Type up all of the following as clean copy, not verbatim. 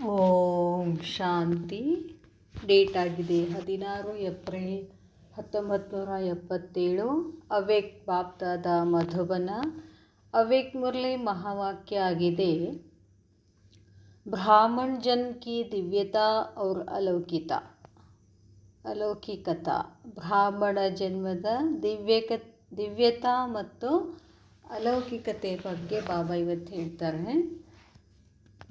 ಓಂ ಶಾಂತಿ. Date ಆಗಿದೆ 16 April 1977. ಅವೇಕ್ ಬಾಪ್ದಾದ ಮಧುಬನ. ಅವೇಕ್ ಮುರಳಿ ಮಹಾವಾಕ್ಯ ಆಗಿದೆ, ಬ್ರಾಹ್ಮಣ ಜನ್ಮ ಕಿ ದಿವ್ಯತಾ और ಅಲೌಕಿಕತಾ. ಬ್ರಾಹ್ಮಣ ಜನ್ಮದ ದಿವ್ಯತಾ ಮತ್ತು ಅಲೌಕಿಕತೆ ಬಗ್ಗೆ ಬಾಬಾ ಇವತ್ತು ಹೇಳ್ತಾರೆ.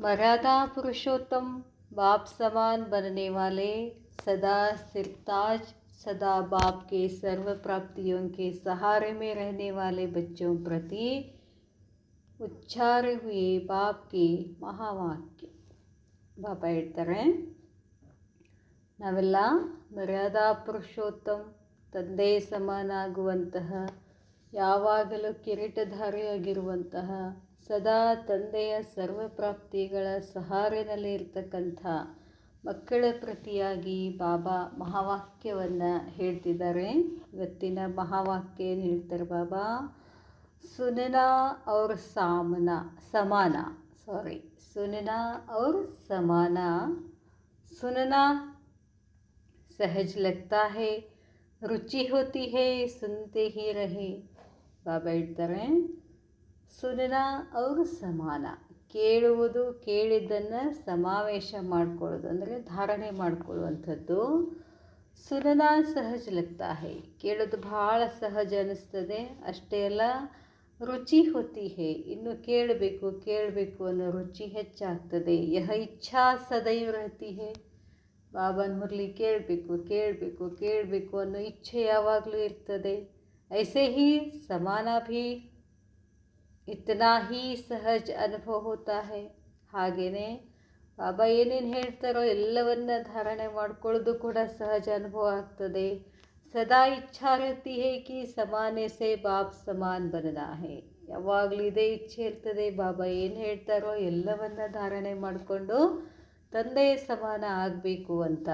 मर्यादा पुरुषोत्तम बाप समान बनने वाले सदा सिरताज, सदा बाप के सर्व प्राप्तियों के सहारे में रहने वाले बच्चों प्रति उच्चारे हुए बाप के महावाक्य. ಬಾಬಾ ಹೇಳ್ತಾರೆ, ನಾವೆಲ್ಲ ಮರ್ಯಾದಾ ಪುರುಷೋತ್ತಮ್, ತಂದೆ ಸಮಾನಾಗುವಂತಹ, ಯಾವಾಗಲೂ ಕಿರೀಟಧಾರಿಯಾಗಿರುವಂತಹ, ಸದಾ ತಂದೆಯ ಸರ್ವ ಪ್ರಾಪ್ತಿಗಳ ಸಹಾರಿನಲ್ಲಿ ಇರ್ತಕ್ಕಂಥ ಮಕ್ಕಳ ಪ್ರತಿಯಾಗಿ ಬಾಬಾ ಮಹಾವಾಕ್ಯವನ್ನು ಹೇಳ್ತಿದ್ದಾರೆ. ಇವತ್ತಿನ ಮಹಾವಾಕ್ಯ ಏನು ಹೇಳ್ತಾರೆ ಬಾಬಾ? ಸುನನಾ और समाना. सुनना और समाना. सुनना सहज लगता है, रुचि होती है, सुनते ही रहे. ಬಾಬಾ ಹೇಳ್ತಾರೆ, ಸುನನ ಅವ್ರ ಸಮಾನ. ಕೇಳುವುದು, ಕೇಳಿದ್ದನ್ನು ಸಮಾವೇಶ ಮಾಡ್ಕೊಳ್ಳೋದು ಅಂದರೆ ಧಾರಣೆ ಮಾಡ್ಕೊಳ್ಳುವಂಥದ್ದು. ಸುನನ ಸಹಜ ಲಗ್ತಾ ಹೈ, ಕೇಳೋದು ಭಾಳ ಸಹಜ ಅನ್ನಿಸ್ತದೆ. ಅಷ್ಟೇ ಅಲ್ಲ, ರುಚಿ ಹೋತಿ ಹೇ, ಇನ್ನು ಕೇಳಬೇಕು ಅನ್ನೋ ರುಚಿ ಹೆಚ್ಚಾಗ್ತದೆ. ಯಹ ಇಚ್ಛಾ ಸದೈವ ರಹತಿ ಹೇ. ಬಾಬಾನ ಮುರಳಿ ಕೇಳಬೇಕು ಅನ್ನೋ ಇಚ್ಛೆ ಯಾವಾಗಲೂ ಇರ್ತದೆ. ಐಸೆ ಹಿ ಸಮಾನ ಭೀ ಇತನಾ ಹಿ ಸಹಜ ಅನುಭವ ಹೋತಾ ಹೈ. ಹಾಗೆಯೇ ಬಾಬಾ ಏನೇನು ಹೇಳ್ತಾರೋ ಎಲ್ಲವನ್ನ ಧಾರಣೆ ಮಾಡ್ಕೊಳ್ಳೋದು ಕೂಡ ಸಹಜ ಅನುಭವ ಆಗ್ತದೆ. ಸದಾ ಇಚ್ಛಾ रहती है कि समाने से बाप समान बनना है. ಯಾವಾಗಲೂ ಇದೇ ಇಚ್ಛೆ ಇರ್ತದೆ. ಬಾಬಾ ಏನು ಹೇಳ್ತಾರೋ ಎಲ್ಲವನ್ನ ಧಾರಣೆ ಮಾಡಿಕೊಂಡು ತಂದೆಯ ಸಮಾನ ಆಗಬೇಕು ಅಂತ.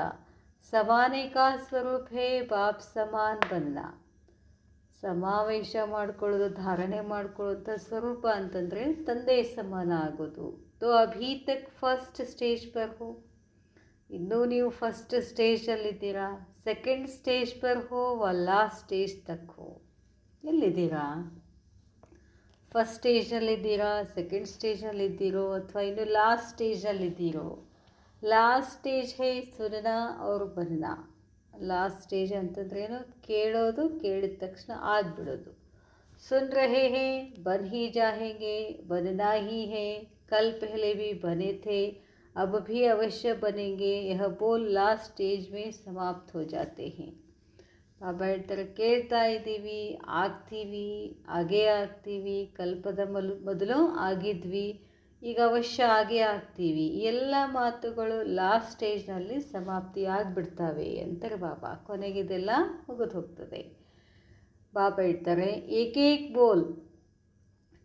ಸಮಾನೆ ಕಾ ಸ್ವರೂಪ ಹೇ ಬಾಪ್ ಸಮಾನ್ ಬನ್ನ. ಸಮಾವೇಶ ಮಾಡ್ಕೊಳ್ಳೋದು, ಧಾರಣೆ ಮಾಡ್ಕೊಳ್ಳೋಂಥ ಸ್ವರೂಪ ಅಂತಂದರೆ ತಂದೆಯ ಸಮಾನ ಆಗೋದು. ತೋ ಅಭೀ ತಕ್ ಫಸ್ಟ್ ಸ್ಟೇಜ್ ಪರ್ ಹೋ. ಇನ್ನೂ ನೀವು ಫಸ್ಟ್ ಸ್ಟೇಜಲ್ಲಿದ್ದೀರಾ. ಸೆಕೆಂಡ್ ಸ್ಟೇಜ್ ಪರ್ ಹೋ ವ ಲಾಸ್ಟ್ ಸ್ಟೇಜ್ ತಕ್ ಹೋ. ಎಲ್ಲಿದ್ದೀರಾ? ಫಸ್ಟ್ ಸ್ಟೇಜಲ್ಲಿದ್ದೀರಾ, ಸೆಕೆಂಡ್ ಸ್ಟೇಜಲ್ಲಿದ್ದೀರೋ, ಅಥವಾ ಇನ್ನು ಲಾಸ್ಟ್ ಸ್ಟೇಜಲ್ಲಿದ್ದೀರೋ? ಲಾಸ್ಟ್ ಸ್ಟೇಜ್ ಹೇ ಸುನನಾ ಅವ್ರ ಬನ್ನ. ಲಾಸ್ಟ್ ಸ್ಟೇಜ್ ಅಂತಂದ್ರೇನು? ಕೇಳೋದು, ಕೇಳಿದ ತಕ್ಷಣ ಆಗಿಬಿಡೋದು. ಸುನ್ ರಹೇ ಹೇ, ಬನ್ ಹಿ ಜಾಹೆಂಗೆ, ಬನನಾ ಹಿ ಹೇ, ಕಲ್ ಪಹಲೆ ಭಿ ಬನೆ ಥೇ, अब भी अवश्य बनेंगे. यह बोल लास्ट स्टेज में समाप्त हो जाते हैं. ಬಾಬಾ ಹೇಳ್ತಾರೆ, ಕೇಳ್ತಾ ಇದ್ದೀವಿ, ಹಾಗೇ ಆಗ್ತೀವಿ. ಕಲ್ಪದ ಮೊದಲು ಆಗಿದ್ವಿ, ಈಗ ಅವಶ್ಯ ಆಗೇ ಆಗ್ತೀವಿ. ಎಲ್ಲ ಮಾತುಗಳು ಲಾಸ್ಟ್ ಸ್ಟೇಜ್ನಲ್ಲಿ ಸಮಾಪ್ತಿ ಆಗಿಬಿಡ್ತವೆ ಅಂತಾರೆ ಬಾಬಾ. ಕೊನೆಗಿದೆಲ್ಲ ಮುಗಿದು ಹೋಗ್ತದೆ. ಬಾಬಾ ಹೇಳ್ತಾರೆ, ಏಕೇಕ್ ಬೋಲ್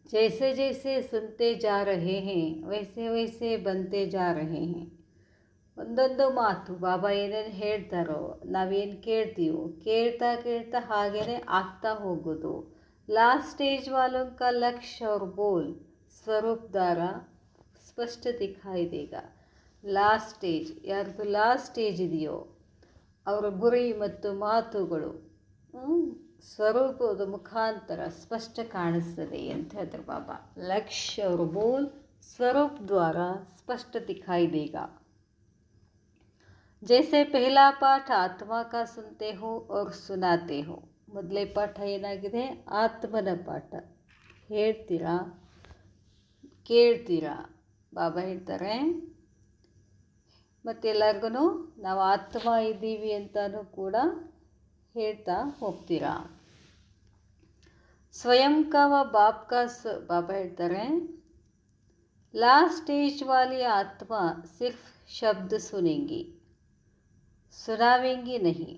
जैसे जैसे सुनते जा रहे हैं वैसे वैसे बनते जा रहे हैं. ಒಂದೊಂದು ಮಾತು ಬಾಬಾ ಏನೇನು ಹೇಳ್ತಾರೋ, ನಾವೇನು ಕೇಳ್ತೀವೋ, ಕೇಳ್ತಾ ಹಾಗೇ ಆಗ್ತಾ ಹೋಗೋದು. ಲಾಸ್ಟ್ ಸ್ಟೇಜ್ वालों का लक्ष्य और बोल स्वरूप द्वारा ಸ್ಪಷ್ಟ ದಿಖಾಯಿ ದೇಗ. ಲಾಸ್ಟ್ ಸ್ಟೇಜ್, ಯಾರ್ದು ಲಾಸ್ಟ್ ಸ್ಟೇಜ್ ಇದೆಯೋ ಅವರ ಗುರಿ ಮತ್ತು ಮಾತುಗಳು ಸ್ವರೂಪದ ಮುಖಾಂತರ ಸ್ಪಷ್ಟ ಕಾಣಿಸ್ತದೆ ಅಂತ ಹೇಳ್ತಾರೆ ಬಾಬಾ. ಲಕ್ಷ್ಯ और बोल स्वरूप द्वारा स्पष्ट दिखाई देगा. जैसे पहला पाठ आत्मा का सुनते हो और सुनाते हो. ಮೊದಲೇ ಪಾಠ ಏನಾಗಿದೆ? ಆತ್ಮನ ಪಾಠ. ಹೇಳ್ತೀರಾ, ಕೇಳ್ತೀರಾ. ಬಾಬಾ ಹೇಳ್ತಾರೆ, ಮತ್ತೆಲ್ಲರಿಗೂ ನಾವು ಆತ್ಮ ಇದ್ದೀವಿ ಅಂತಲೂ ಕೂಡ ಹೇಳ್ತಾ ಹೋಗ್ತೀರಾ. ಸ್ವಯಂ का व बाप का ಬಾಬಾ ಹೇಳ್ತಾರೆ, लास्ट स्टेज वाली आत्मा सिर्फ शब्द सुनेंगी, ಸುನಾವೆಂಗಿ ನಹಿ.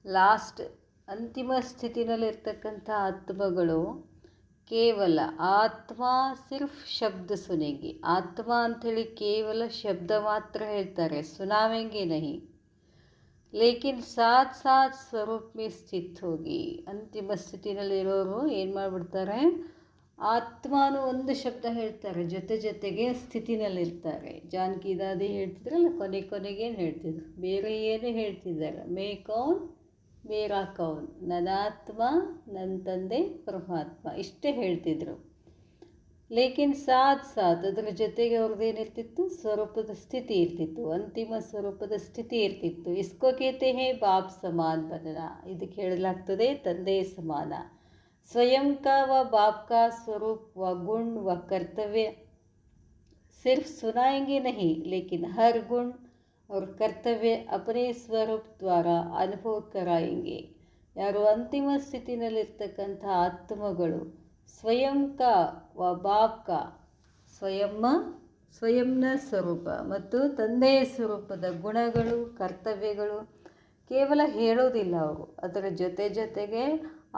ಲಾಸ್ಟ್ ಅಂತಿಮ ಸ್ಥಿತಿನಲ್ಲಿರ್ತಕ್ಕಂಥ ಆತ್ಮಗಳು ಕೇವಲ ಆತ್ಮ ಸಿರ್ಫ್ ಶಬ್ದ ಸುನೆಂಗಿ. ಆತ್ಮ ಅಂಥೇಳಿ ಕೇವಲ ಶಬ್ದ ಮಾತ್ರ ಹೇಳ್ತಾರೆ, ಸುನಾವೆಂಗಿ ನಹಿ. ಲೇಕಿನ್ ಸಾಥ್ ಸಾಥ್ ಸ್ವರೂಪ ಮೇ ಸ್ಥಿತ್ ಹೋಗಿ. ಅಂತಿಮ ಸ್ಥಿತಿನಲ್ಲಿರೋರು ಏನು ಮಾಡಿಬಿಡ್ತಾರೆ? ಆತ್ಮ ಅನ್ನೋ ಒಂದು ಶಬ್ದ ಹೇಳ್ತಾರೆ, ಜೊತೆ ಜೊತೆಗೆ ಸ್ಥಿತಿನಲ್ಲಿರ್ತಾರೆ. ಜಾನಕಿ ದಾದಿ ಹೇಳ್ತಿದ್ರಲ್ಲ, ಕೊನೆಗೇನು ಹೇಳ್ತಿದ್ರು, ಬೇರೆ ಏನು ಹೇಳ್ತಿದ್ದಾರೆ, ಮೇ ಕೌನ್ ಮೇರಾ ಕೌನ್, ನನಾತ್ಮ ನನ್ನ ತಂದೆ ಪರಮಾತ್ಮ, ಇಷ್ಟೇ ಹೇಳ್ತಿದ್ರು. ಲೇಕಿನ್ ಸಾಥ್ ಅದರ ಜೊತೆಗೆ ಅವ್ರದ್ದೇನಿರ್ತಿತ್ತು, ಸ್ವರೂಪದ ಸ್ಥಿತಿ ಇರ್ತಿತ್ತು, ಅಂತಿಮ ಸ್ವರೂಪದ ಸ್ಥಿತಿ ಇರ್ತಿತ್ತು. ಇಸ್ಕೋ ಕೇತೆ ಹೇ ಬಾಪ್ ಸಮಾನ್ ಬನನ, ಇದಕ್ಕೆ ಹೇಳಲಾಗ್ತದೆ ತಂದೆ ಸಮಾನ. स्वयं का व बाप का स्वरूप व गुण व कर्तव्य सिर्फ सुनाएंगे नहीं, लेकिन हर गुण और कर्तव्य अपने स्वरूप द्वारा अनुभव कराएंगे. ಯಾರು ಅಂತಿಮ ಸ್ಥಿತಿನಲ್ಲಿರ್ತಕ್ಕಂಥ ಆತ್ಮಗಳು ಸ್ವಯಂ ಕಾ ವ ಬಾಪ್ ಕಾ, ಸ್ವಯಂನ ಸ್ವರೂಪ ಮತ್ತು ತಂದೆಯ ಸ್ವರೂಪದ ಗುಣಗಳು ಕರ್ತವ್ಯಗಳು ಕೇವಲ ಹೇಳೋದಿಲ್ಲ ಅವರು, ಅದರ ಜೊತೆಗೆ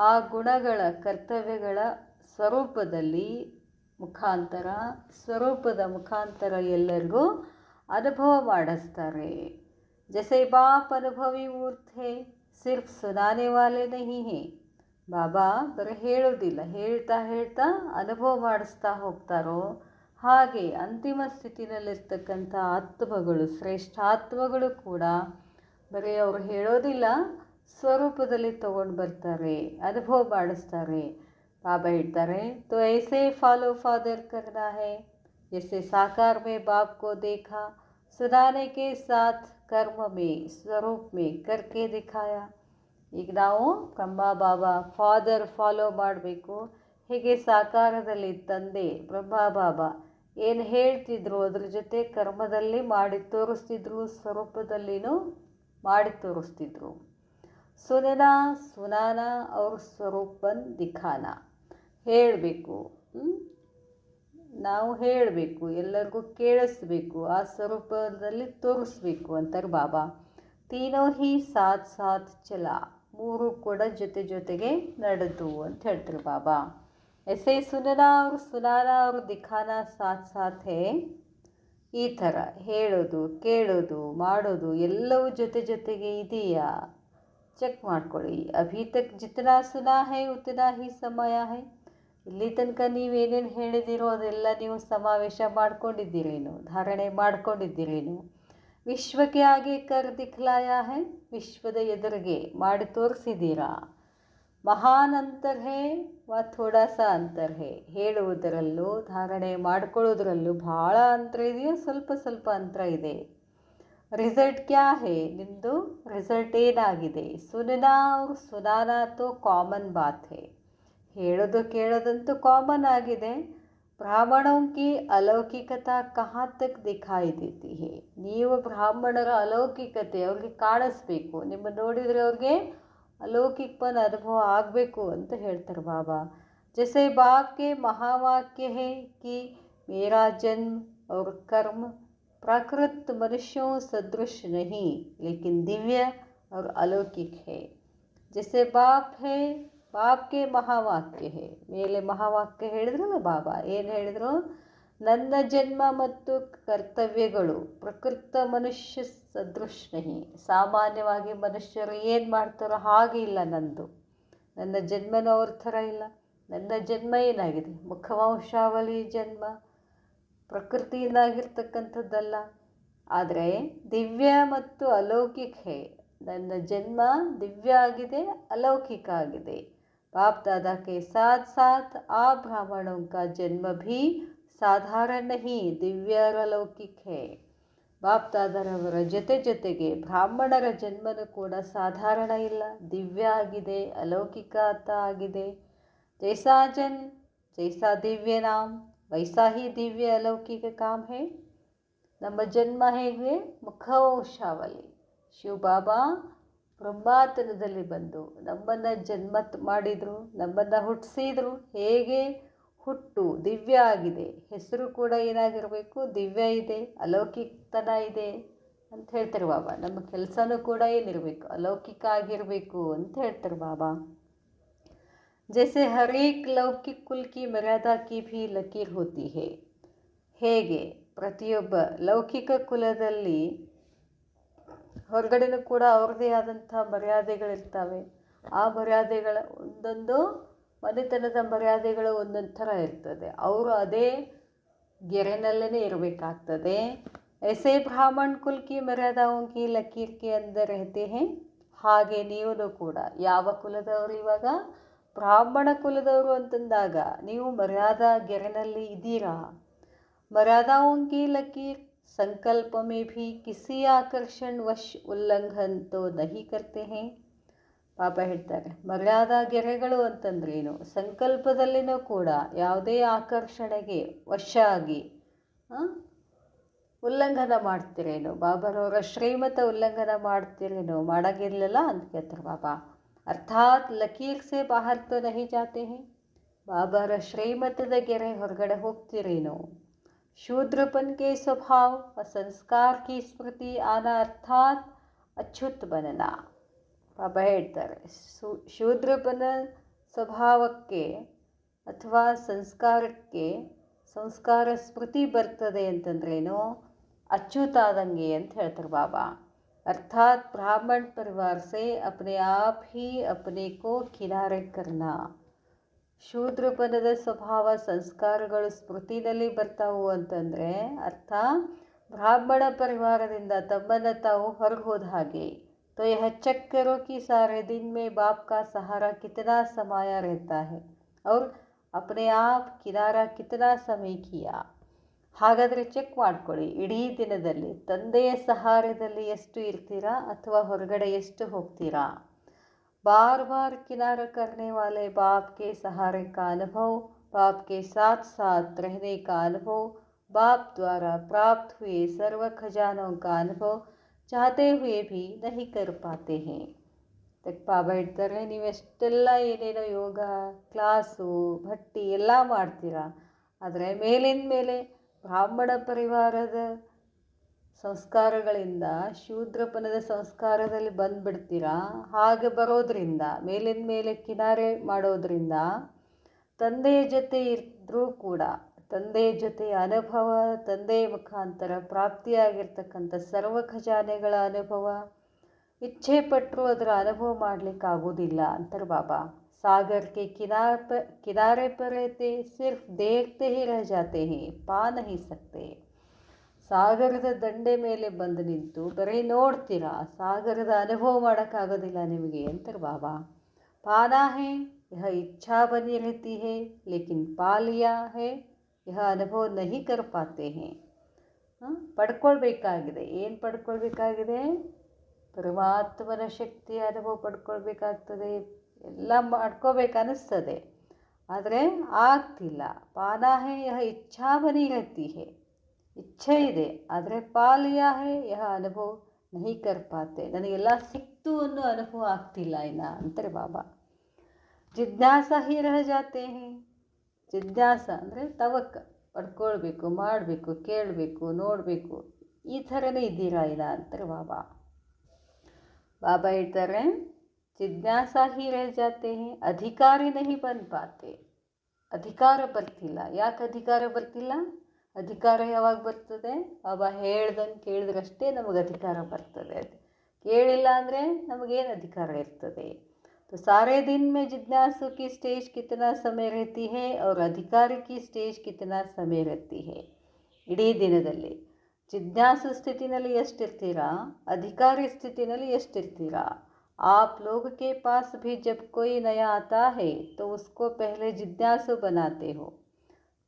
ಆ ಗುಣಗಳ ಕರ್ತವ್ಯಗಳ ಸ್ವರೂಪದ ಮುಖಾಂತರ ಎಲ್ಲರಿಗೂ ಅನುಭವ ಮಾಡಿಸ್ತಾರೆ. ಜೈಸೆ ಬಾಪ್ ಅನುಭವಿ ಮೂರ್ತಿ ಸಿರ್ಫ್ ಸುನಾನೆ ವಾಲೆ ನಹಿ ಹೇ, ಬಾಬಾ ಬರೀ ಹೇಳೋದಿಲ್ಲ, ಹೇಳ್ತಾ ಅನುಭವ ಮಾಡಿಸ್ತಾ ಹೋಗ್ತಾರೋ ಹಾಗೆ ಅಂತಿಮ ಸ್ಥಿತಿನಲ್ಲಿರ್ತಕ್ಕಂಥ ಆತ್ಮಗಳು, ಶ್ರೇಷ್ಠಾತ್ಮಗಳು ಕೂಡ ಬರೀ ಅವರು ಹೇಳೋದಿಲ್ಲ, ಸ್ವರೂಪದಲ್ಲಿ ತಗೊಂಡು ಬರ್ತಾರೆ, ಅನುಭವ ಮಾಡಿಸ್ತಾರೆ. ಬಾಬಾ ಹೇಳ್ತಾರೆ, ತೋ ಐಸೆ ಫಾಲೋ ಫಾದರ್ ಕರ್ನಾ ಹೈ, ಜೈಸೆ ಸಾಕಾರ ಮೇ ಬಾಪ್ ಕೋ ದೇಖಾ, ಸುನಾನೆ ಕೆ ಸಾಥ್ ಕರ್ಮ ಮೇ ಸ್ವರೂಪ್ ಮೇ ಕರ್ಕೆ ದಿಖಾಯ. ಈಗ ನಾವು ಬ್ರಹ್ಮ ಬಾಬಾ ಫಾಲೋ ಮಾಡಬೇಕು. ಹೀಗೆ ಸಾಕಾರದಲ್ಲಿ ತಂದೆ ಬ್ರಹ್ಮ ಬಾಬಾ ಏನು ಹೇಳ್ತಿದ್ರು ಅದ್ರ ಜೊತೆ ಕರ್ಮದಲ್ಲಿ ಮಾಡಿ ತೋರಿಸ್ತಿದ್ರು, ಸ್ವರೂಪದಲ್ಲಿನೂ ಮಾಡಿ ತೋರಿಸ್ತಿದ್ರು. ಸುನಾನಾ ಅವ್ರ ಸ್ವರೂಪನ್ ದಿಖಾನ, ಹೇಳಬೇಕು, ನಾವು ಹೇಳಬೇಕು, ಎಲ್ಲರಿಗೂ ಕೇಳಿಸ್ಬೇಕು, ಆ ಸ್ವರೂಪದಲ್ಲಿ ತೋರಿಸ್ಬೇಕು ಅಂತಾರೆ ಬಾಬಾ. ತೀನೋ ಹಿ ಸಾಥ್ ಚಲ, ಮೂರು ಕೂಡ ಜೊತೆಗೆ ನಡೆದು ಅಂತ ಹೇಳ್ತಾರೆ ಬಾಬಾ. ಎಸೆ ಸುನಾನಾ ಅವ್ರ ದಿಖಾನ ಸಾಥ್ ಹೇ, ಈ ಥರ ಹೇಳೋದು ಕೇಳೋದು ಮಾಡೋದು ಎಲ್ಲವೂ ಜೊತೆಗೆ ಇದೆಯಾ ಚೆಕ್ ಮಾಡ್ಕೊಳ್ಳಿ. ಅಭಿ ತಕ್ ಜಿತನಾ ಸುನಾ ಹೈ ಉತನಾ ಹಿ ಸಮಯ ಹೈ, ಇಲ್ಲಿ ತನಕ ನೀವೇನೇನು ಹೇಳಿದಿರೋ ಅದೆಲ್ಲ ನೀವು ಸಮಾವೇಶ ಮಾಡ್ಕೊಂಡಿದ್ದೀರೇನು, ಧಾರಣೆ ಮಾಡ್ಕೊಂಡಿದ್ದೀರೇನು. ವಿಶ್ವಕ್ಕೆ ಆಗೆ ಕರ್ ದಿಖಲಾಯ ಹೈ, ವಿಶ್ವದ ಎದುರಿಗೆ ಮಾಡಿ ತೋರಿಸಿದ್ದೀರಾ. ಮಹಾನ್ ಅಂತರ್ ಹೇ ವ ಥೋಡಾ ಸಾ ಅಂತರ್ ಹೇ, ಹೇಳುವುದರಲ್ಲೂ ಧಾರಣೆ ಮಾಡ್ಕೊಳ್ಳೋದ್ರಲ್ಲೂ ಭಾಳ ಅಂತರ ಇದೆಯೋ ಸ್ವಲ್ಪ ಅಂತರ ಇದೆ. ರಿಸಲ್ಟ್ ಕ್ಯಾ ಹೇ, ನಿಮ್ಮದು ರಿಸಲ್ಟ್ ಏನಾಗಿದೆ. ಸುನಾನಾ ತೋ ಕಾಮನ್ ಬಾತ್ ಹೇ, ಹೇಳೋದು ಕೇಳೋದಂತೂ ಕಾಮನ್ ಆಗಿದೆ. ಬ್ರಾಹ್ಮಣೋಂ ಕಿ ಅಲೌಕಿಕತಾ ಕಹಾ ತಕ್ ದಿಖಾಯಿ ದೇತಿ ಹೇ, ನೀವು ಬ್ರಾಹ್ಮಣರ ಅಲೌಕಿಕತೆ ಅವ್ರಿಗೆ ಕಾಣಿಸ್ಬೇಕು, ನಿಮ್ಮ ನೋಡಿದರೆ ಅವ್ರಿಗೆ ಅಲೌಕಿಕಪನ ಅನುಭವ ಆಗಬೇಕು ಅಂತ ಹೇಳ್ತಾರೆ ಬಾಬಾ. ಜೈಸೆ ಬಾಪ್ ಕೆ ಮಹಾವಾಕ್ಯ ಹೇ ಕಿ ಮೇರಾ ಜನ್ಮ ಔರ್ ಕರ್ಮ प्राकृत मनुष्यों सदृश नहीं, लेकिन दिव्य और अलौकिक है. जैसे बाप के ಮಹಾವಾಕ್ಯ ಹೇ, ಮೇಲೆ ಮಹಾವಾಕ್ಯ ಹೇಳಿದ್ರಲ್ಲ ಬಾಬಾ, ಏನು ಹೇಳಿದ್ರು, ನನ್ನ ಜನ್ಮ ಮತ್ತು ಕರ್ತವ್ಯಗಳು ಪ್ರಕೃತ ಮನುಷ್ಯ ಸದೃಶ್ ನಹಿ, ಸಾಮಾನ್ಯವಾಗಿ ಮನುಷ್ಯರು ಏನು ಮಾಡ್ತಾರೋ ಹಾಗೆ ಇಲ್ಲ ನಂದು, ನನ್ನ ಜನ್ಮನೂ ಅವ್ರ ಥರ ಇಲ್ಲ. ನನ್ನ ಜನ್ಮ ಏನಾಗಿದೆ, ಮುಖವಂಶಾವಳಿ ಜನ್ಮ, ಪ್ರಕೃತಿಯಿಂದಾಗಿರ್ತಕ್ಕಂಥದ್ದಲ್ಲ. ಆದರೆ ದಿವ್ಯ ಮತ್ತು ಅಲೌಕಿಕ ಹೇ, ನನ್ನ ಜನ್ಮ ದಿವ್ಯ ಆಗಿದೆ, ಅಲೌಕಿಕ ಆಗಿದೆ. ಬಾಪ್ ದಾದಾ ಕೆ ಸಾಥ್ ಆ ಬ್ರಾಹ್ಮಣೋं का जन्म भी साधारण नहीं, दिव्य और अलौकिक है. ಬಾಪ್ ದಾದಾರವರ ಜೊತೆಗೆ ಬ್ರಾಹ್ಮಣರ ಜನ್ಮನೂ ಕೂಡ ಸಾಧಾರಣ ಇಲ್ಲ, ದಿವ್ಯ ಆಗಿದೆ, ಅಲೌಕಿಕ ಆಗಿದೆ. ಜೈಸಾ ದಿವ್ಯ ನಾಮ್ ವೈಸಾ ಹಿ ದಿವ್ಯ ಅಲೌಕಿಕ ಕಾಮ್ ಹೇ. ನಮ್ಮ ಜನ್ಮ ಹೇಗೆ ಮುಖವಂಶಾವಳಿ, ಶಿವಬಾಬಾ ಬ್ರಹ್ಮಾತನದಲ್ಲಿ ಬಂದು ನಮ್ಮನ್ನು ಜನ್ಮ ಮಾಡಿದರು, ನಮ್ಮನ್ನು ಹುಟ್ಟಿಸಿದ್ರು. ಹೇಗೆ ಹುಟ್ಟು ದಿವ್ಯ ಆಗಿದೆ, ಹೆಸರು ಕೂಡ ಏನಾಗಿರಬೇಕು, ದಿವ್ಯ ಇದೆ, ಅಲೌಕಿಕತನ ಇದೆ ಅಂತ ಹೇಳ್ತಾರೆ ಬಾಬಾ. ನಮ್ಮ ಕೆಲಸನೂ ಕೂಡ ಏನಿರಬೇಕು, ಅಲೌಕಿಕ ಆಗಿರಬೇಕು ಅಂತ ಹೇಳ್ತಾರೆ ಬಾಬಾ. ಜೈಸೆ ಹರ್ ಏಕ್ ಲೌಕಿಕ ಕುಲ್ ಕಿ ಮರ್ಯಾದಾ ಕಿ ಭಿ ಲಕೀರ್ ಹೋತಿ ಹೇ, ಹೇಗೆ ಪ್ರತಿಯೊಬ್ಬ ಲೌಕಿಕ ಕುಲದಲ್ಲಿ ಹೊರಗಡೆನೂ ಕೂಡ ಅವ್ರದ್ದೇ ಆದಂಥ ಮರ್ಯಾದೆಗಳಿರ್ತವೆ. ಆ ಮರ್ಯಾದೆಗಳ ಒಂದೊಂದು ಮನೆತನದ ಮರ್ಯಾದೆಗಳು ಒಂದೊಂದು ಥರ ಇರ್ತದೆ. ಅವರು ಅದೇ ಗೆರೆನಲ್ಲೇ ಇರಬೇಕಾಗ್ತದೆ. ऐसे ಬ್ರಾಹ್ಮಣ ಕುಲ್ ಕಿ ಮರ್ಯಾದಾओं की ಲಕೀರ್ ಕೆ ಅಂದರ್ रहते हैं. ಹಾಗೆ ನೀವು ಕೂಡ ಯಾವ ಕುಲದವರು, ಇವಾಗ ಬ್ರಾಹ್ಮಣ ಕುಲದವರು ಅಂತಂದಾಗ ನೀವು ಮರ್ಯಾದಾ ಗೆರೆನಲ್ಲಿ ಇದ್ದೀರಾ. मर्यादाओं की लकीर संकल्प में भी किसी आकर्षण वश उल्लंघन तो नहीं करते हैं. ಪಾಪ ಹೇಳ್ತಾರೆ, ಮರ್ಯಾದಾ ಗೆರೆಗಳು ಅಂತಂದ್ರೇನು, ಸಂಕಲ್ಪದಲ್ಲಿನೂ ಕೂಡ ಯಾವುದೇ ಆಕರ್ಷಣೆಗೆ ವಶ ಆಗಿ ಉಲ್ಲಂಘನ ಮಾಡ್ತಿರೇನು, ಬಾಬರವರ ಶ್ರೀಮತ ಉಲ್ಲಂಘನ ಮಾಡ್ತಿರೇನು, ಮಾಡಾಗಿರ್ಲಿಲ್ಲ ಅಂತ ಕೇಳ್ತಾರೆ ಬಾಬಾ. ಅರ್ಥಾತ್ ಲಕೀರ್ ಸೆ ಬಾಹರ್ ತೋ ನಹಿ ಜಾತೆ ಹೇ, ಬಾಬರ ಶ್ರೀಮತದ ಗೆರೆ ಹೊರಗಡೆ ಹೋಗ್ತಿರೇನು. शूद्रपन के स्वभाव व संस्कार की स्मृति आना अर्थात अच्युत बनना. ಪಾಪ ಹೇಳ್ತಾರೆ, ಶೂದ್ರಪನ ಸ್ವಭಾವಕ್ಕೆ ಅಥವಾ ಸಂಸ್ಕಾರಕ್ಕೆ ಸಂಸ್ಕಾರ ಸ್ಮೃತಿ ಬರ್ತದೆ ಅಂತಂದ್ರೇನು, ಅಚ್ಯುತಾದಂಗೆ ಅಂತ ಹೇಳ್ತಾರೆ ಬಾಬಾ. ಅರ್ಥಾತ್ ಬ್ರಾಹ್ಮಣ ಪರಿವಾರ ಸೆ ಅಪ್ನೆ ಆಪ್ ಹಿ ಅಪ್ನೆ ಕೋ ಕಿನಾರೆ ಕರ್ನಾ. ಶೂದ್ರಪನದ ಸ್ವಭಾವ ಸಂಸ್ಕಾರಗಳು ಸ್ಮೃತಿನಲ್ಲಿ ಬರ್ತಾವು ಅಂತಂದರೆ ಅರ್ಥ ಬ್ರಾಹ್ಮಣ ಪರಿವಾರದಿಂದ ತಮ್ಮನ್ನು ತಾವು ಹೊರಗೆ ಹೋದ ಹಾಗೆ. तो यह चेक करो कि सारे दिन में बाप का सहारा कितना समाया रहता है और अपने आप किनारा कितना समय किया. ಹಾಗಾದರೆ ಚೆಕ್ ಮಾಡ್ಕೊಳ್ಳಿ, ಇಡೀ ದಿನದಲ್ಲಿ ತಂದೆಯ ಸಹಾರದಲ್ಲಿ ಎಷ್ಟು ಇರ್ತೀರಾ ಅಥವಾ ಹೊರಗಡೆ ಎಷ್ಟು ಹೋಗ್ತೀರಾ. बार बार किनारा करने वाले बाप के सहारे का अनुभव, बाप के साथ साथ रहने का अनुभव, बाप द्वारा प्राप्त हुए सर्व खजानों का अनुभव चाहते हुए भी नहीं कर पाते हैं. ಬಾಬಾ ಹೇಳ್ತಾರೆ, ನೀವೆಷ್ಟೆಲ್ಲ ಏನೇನೋ ಯೋಗ ಕ್ಲಾಸು ಭಟ್ಟಿ ಎಲ್ಲ ಮಾಡ್ತೀರಾ, ಆದರೆ ಮೇಲಿನ ಮೇಲೆ ಬ್ರಾಹ್ಮಣ ಪರಿವಾರದ ಸಂಸ್ಕಾರಗಳಿಂದ ಶೂದ್ರಪನದ ಸಂಸ್ಕಾರದಲ್ಲಿ ಬಂದುಬಿಡ್ತೀರಾ. ಹಾಗೆ ಬರೋದ್ರಿಂದ ಮೇಲಿನ ಮೇಲೆ ಕಿನಾರೆ ಮಾಡೋದ್ರಿಂದ ತಂದೆಯ ಜೊತೆ ಇದ್ದರೂ ಕೂಡ ತಂದೆಯ ಜೊತೆ ಅನುಭವ, ತಂದೆಯ ಮುಖಾಂತರ ಪ್ರಾಪ್ತಿಯಾಗಿರ್ತಕ್ಕಂಥ ಸರ್ವ ಖಜಾನೆಗಳ ಅನುಭವ ಇಚ್ಛೆ ಪಟ್ಟರು ಅದರ ಅನುಭವ ಮಾಡಲಿಕ್ಕಾಗೋದಿಲ್ಲ ಅಂತಾರೆ ಬಾಬಾ. ಸಾಗರ್ ಕೆ ಕಿನಾರೆ ಪರ್ रहते सिर्फ देखते ही रह जाते हैं, पा नहीं सकते. ಸಾಗರದ ದಂಡೆ ಮೇಲೆ ಬಂದು ನಿಂತು ಬರೀ ನೋಡ್ತೀರಾ, ಸಾಗರದ ಅನುಭವ ಮಾಡೋಕ್ಕಾಗೋದಿಲ್ಲ ನಿಮಗೆ ಅಂತಾರೆ ಬಾಬಾ. ಪಾನಾ ಹೇ ಯಹ ಇಚ್ಛಾ ಬನಿ रहती है लेकिन पा लिया है यह ಅನುಭವ नहीं कर पाते हैं. ಪಡ್ಕೊಳ್ಬೇಕಾಗಿದೆ, ಏನು ಪಡ್ಕೊಳ್ಬೇಕಾಗಿದೆ, ಪರಮಾತ್ಮನ ಶಕ್ತಿಯ ಅನುಭವ ಪಡ್ಕೊಳ್ಬೇಕಾಗ್ತದೆ, ಎಲ್ಲ ಮಾಡ್ಕೋಬೇಕನ್ನಿಸ್ತದೆ, ಆದರೆ ಆಗ್ತಿಲ್ಲ. ಪಾನಾ ಹೇ ಯಹ ಇಚ್ಛಾ ಬನಿ रहती है, ಇಚ್ಛೆ ಇದೆ, ಆದರೆ ಪಾಲಿಯಾ ಹೇ ಯಹ ಅನುಭವ ನಹಿ ಕರ್ ಪಾತೆ, ನನಗೆಲ್ಲ ಸಿಕ್ತು ಅನ್ನೋ ಅನುಭವ ಆಗ್ತಿಲ್ಲ ಇನ್ನು ಅಂತಾರೆ ಬಾಬಾ. ಜಿಜ್ಞಾಸ ಹಿ ರಹ ಜಾತೆ ಹೇ, ಜಿಜ್ಞಾಸ ಅಂದರೆ ತವಕ, ಪಡ್ಕೊಳ್ಬೇಕು, ಮಾಡಬೇಕು, ಕೇಳಬೇಕು, ನೋಡಬೇಕು, ಈ ಥರನೇ ಇದ್ದೀರಾ ಇನ್ನು ಅಂತಾರೆ ಬಾಬಾ. ಬಾಬಾ ಹೇಳ್ತಾರೆ, ಜಿಜ್ಞಾಸ ಹಿ ರಹ ಜಾತೆ ಹೇ, ಅಧಿಕಾರಿ ನಹಿ ಬನ್ ಪಾತೆ. ಅಧಿಕಾರ ಬರ್ತಿಲ್ಲ. ಯಾಕೆ ಅಧಿಕಾರ ಬರ್ತಿಲ್ಲ? ಅಧಿಕಾರ ಯಾವಾಗ ಬರ್ತದೆ? ಬಾಬಾ ಹೇಳ್ದಂಗೆ ಕೇಳಿದ್ರಷ್ಟೇ ನಮಗೆ ಅಧಿಕಾರ ಬರ್ತದೆ. ಕೇಳಿಲ್ಲ ಅಂದರೆ ನಮಗೇನು ಅಧಿಕಾರ ಇರ್ತದೆ? तो सारे दिन में जिज्ञासु की स्टेज कितना समय रहती है और अधिकारी की स्टेज कितना समय रहती है. ಇಡೀ ದಿನದಲ್ಲಿ ಜಿಜ್ಞಾಸು ಸ್ಥಿತಿನಲ್ಲಿ ಎಷ್ಟಿರ್ತೀರಾ, ಅಧಿಕಾರಿ ಸ್ಥಿತಿನಲ್ಲಿ ಎಷ್ಟಿರ್ತೀರಾ. आप लोग के पास भी जब कोई नया आता है तो उसको पहले जिज्ञासु बनाते हो.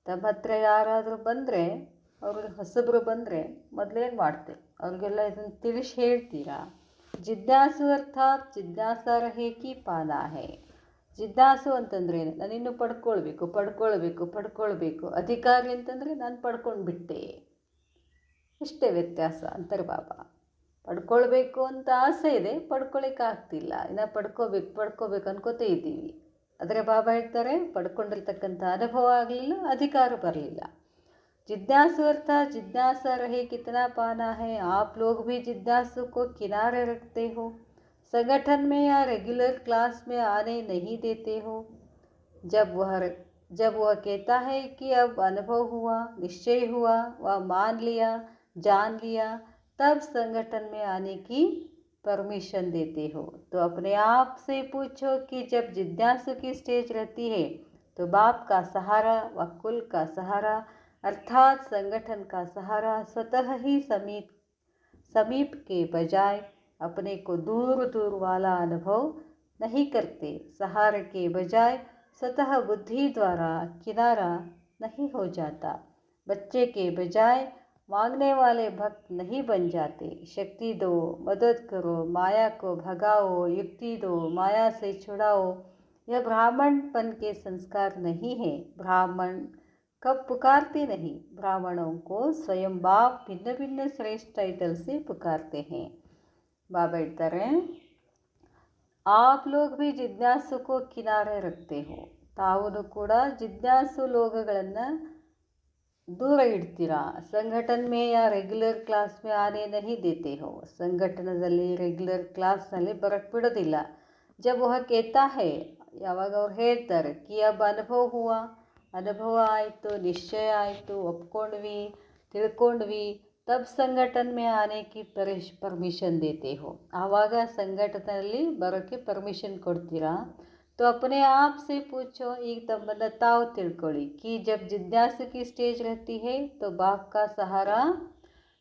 ತಮ್ಮ ಹತ್ರ ಯಾರಾದರೂ ಬಂದರೆ, ಅವ್ರಿಗೆ ಹೊಸಬರು ಬಂದರೆ ಮೊದಲೇನು ಮಾಡ್ತೀವಿ, ಅವ್ರಿಗೆಲ್ಲ ಇದನ್ನು ತಿಳಿಸಿ ಹೇಳ್ತೀರಾ. ಜಿಜ್ಞಾಸು ಅರ್ಥಾತ್ ಜಿಜ್ಞಾಸ ರಹೇ ಕಿ ಪಾನಾ ಹೇ. ಜಿಜ್ಞಾಸು ಅಂತಂದರೆ ನಾನಿನ್ನೂ ಪಡ್ಕೊಳ್ಬೇಕು. ಅಧಿಕಾರಿ ಅಂತಂದರೆ ನಾನು ಪಡ್ಕೊಂಡು ಬಿಟ್ಟೆ, ಇಷ್ಟೇ ವ್ಯತ್ಯಾಸ ಅಂತಾರೆ ಬಾಬಾ. ಪಡ್ಕೊಳ್ಬೇಕು ಅಂತ ಆಸೆ ಇದೆ, ಪಡ್ಕೊಳ್ಳಿಕ್ಕಾಗ್ತಿಲ್ಲ, ಇನ್ನು ಪಡ್ಕೋಬೇಕು ಅನ್ಕೋತೇ ಇದ್ದೀವಿ. ಆದರೆ ಬಾಬಾ ಹೇಳ್ತಾರೆ, ಪಡ್ಕೊಂಡಿರ್ತಕ್ಕಂಥ ಅನುಭವ ಆಗಲಿಲ್ಲ, ಅಧಿಕಾರ ಬರಲಿಲ್ಲ. जिज्ञासु अर्थात जिज्ञासा रहे कितना पाना है. आप लोग भी जिज्ञासु को किनारे रखते हो, संगठन में या रेगुलर क्लास में आने नहीं देते हो. जब वह कहता है कि अब अनुभव हुआ, निश्चय हुआ, वह मान लिया, जान लिया, तब संगठन में आने की परमिशन देते हो। तो अपने आप से पूछो कि जब जिज्ञासु की स्टेज रहती है तो बाप का सहारा व कुल का सहारा अर्थात संगठन का सहारा स्वतः ही समीप के बजाय अपने को दूर दूर वाला अनुभव नहीं करते। सहारे के बजाय स्वतः बुद्धि द्वारा किनारा नहीं हो जाता। बच्चे के बजाय मांगने वाले भक्त नहीं बन जाते। शक्ति दो, मदद करो, माया को भगाओ, युक्ति दो, माया से छुड़ाओ, यह ब्राह्मणपन के संस्कार नहीं है। ब्राह्मण कब पुकारते नहीं, ब्राह्मणों को स्वयं बाप भिन्न भिन्न श्रेष्ठ टाइटल से पुकारते हैं। बाबा ಹೇಳ್ತಾರೆ, आप लोग भी जिज्ञासु को किनारे रखते हो। ತಾವು ಕೂಡ ಜಿಜ್ಞಾಸು ಲೋಕಗಳನ್ನು दूर ಇಡ್ತೀರಾ। संगठन में या रेगुलर क्लास में आने नहीं देते हो। ಸಂಘಟನದಲ್ಲಿ ರೆಗ್ಯುಲರ್ ಕ್ಲಾಸ್ನಲ್ಲಿ ಬರಕ್ಕೆ ಬಿಡೋದಿಲ್ಲ। जब वह कहता है, ಯಾವಾಗ ಅವ್ರು ಹೇಳ್ತಾರೆ कि अब अनुभव हुआ, ಅನುಭವ ಆಯಿತು, ನಿಶ್ಚಯ ಆಯಿತು, ಒಪ್ಕೊಂಡ್ವಿ, ತಿಳ್ಕೊಂಡ್ವಿ, तब संगठन में आने की परमिशन देते हो। ಆವಾಗ ಸಂಘಟನೆಯಲ್ಲಿ ಬರೋಕ್ಕೆ ಪರ್ಮಿಷನ್ ಕೊಡ್ತೀರಾ। तो अपने आप से पूछो, ಈಗ ತಮ್ಮನ್ನು ತಾವು ತಿಳ್ಕೊಳ್ಳಿ कि जब जिज्ञासु की स्टेज रहती है तो बाप का सहारा,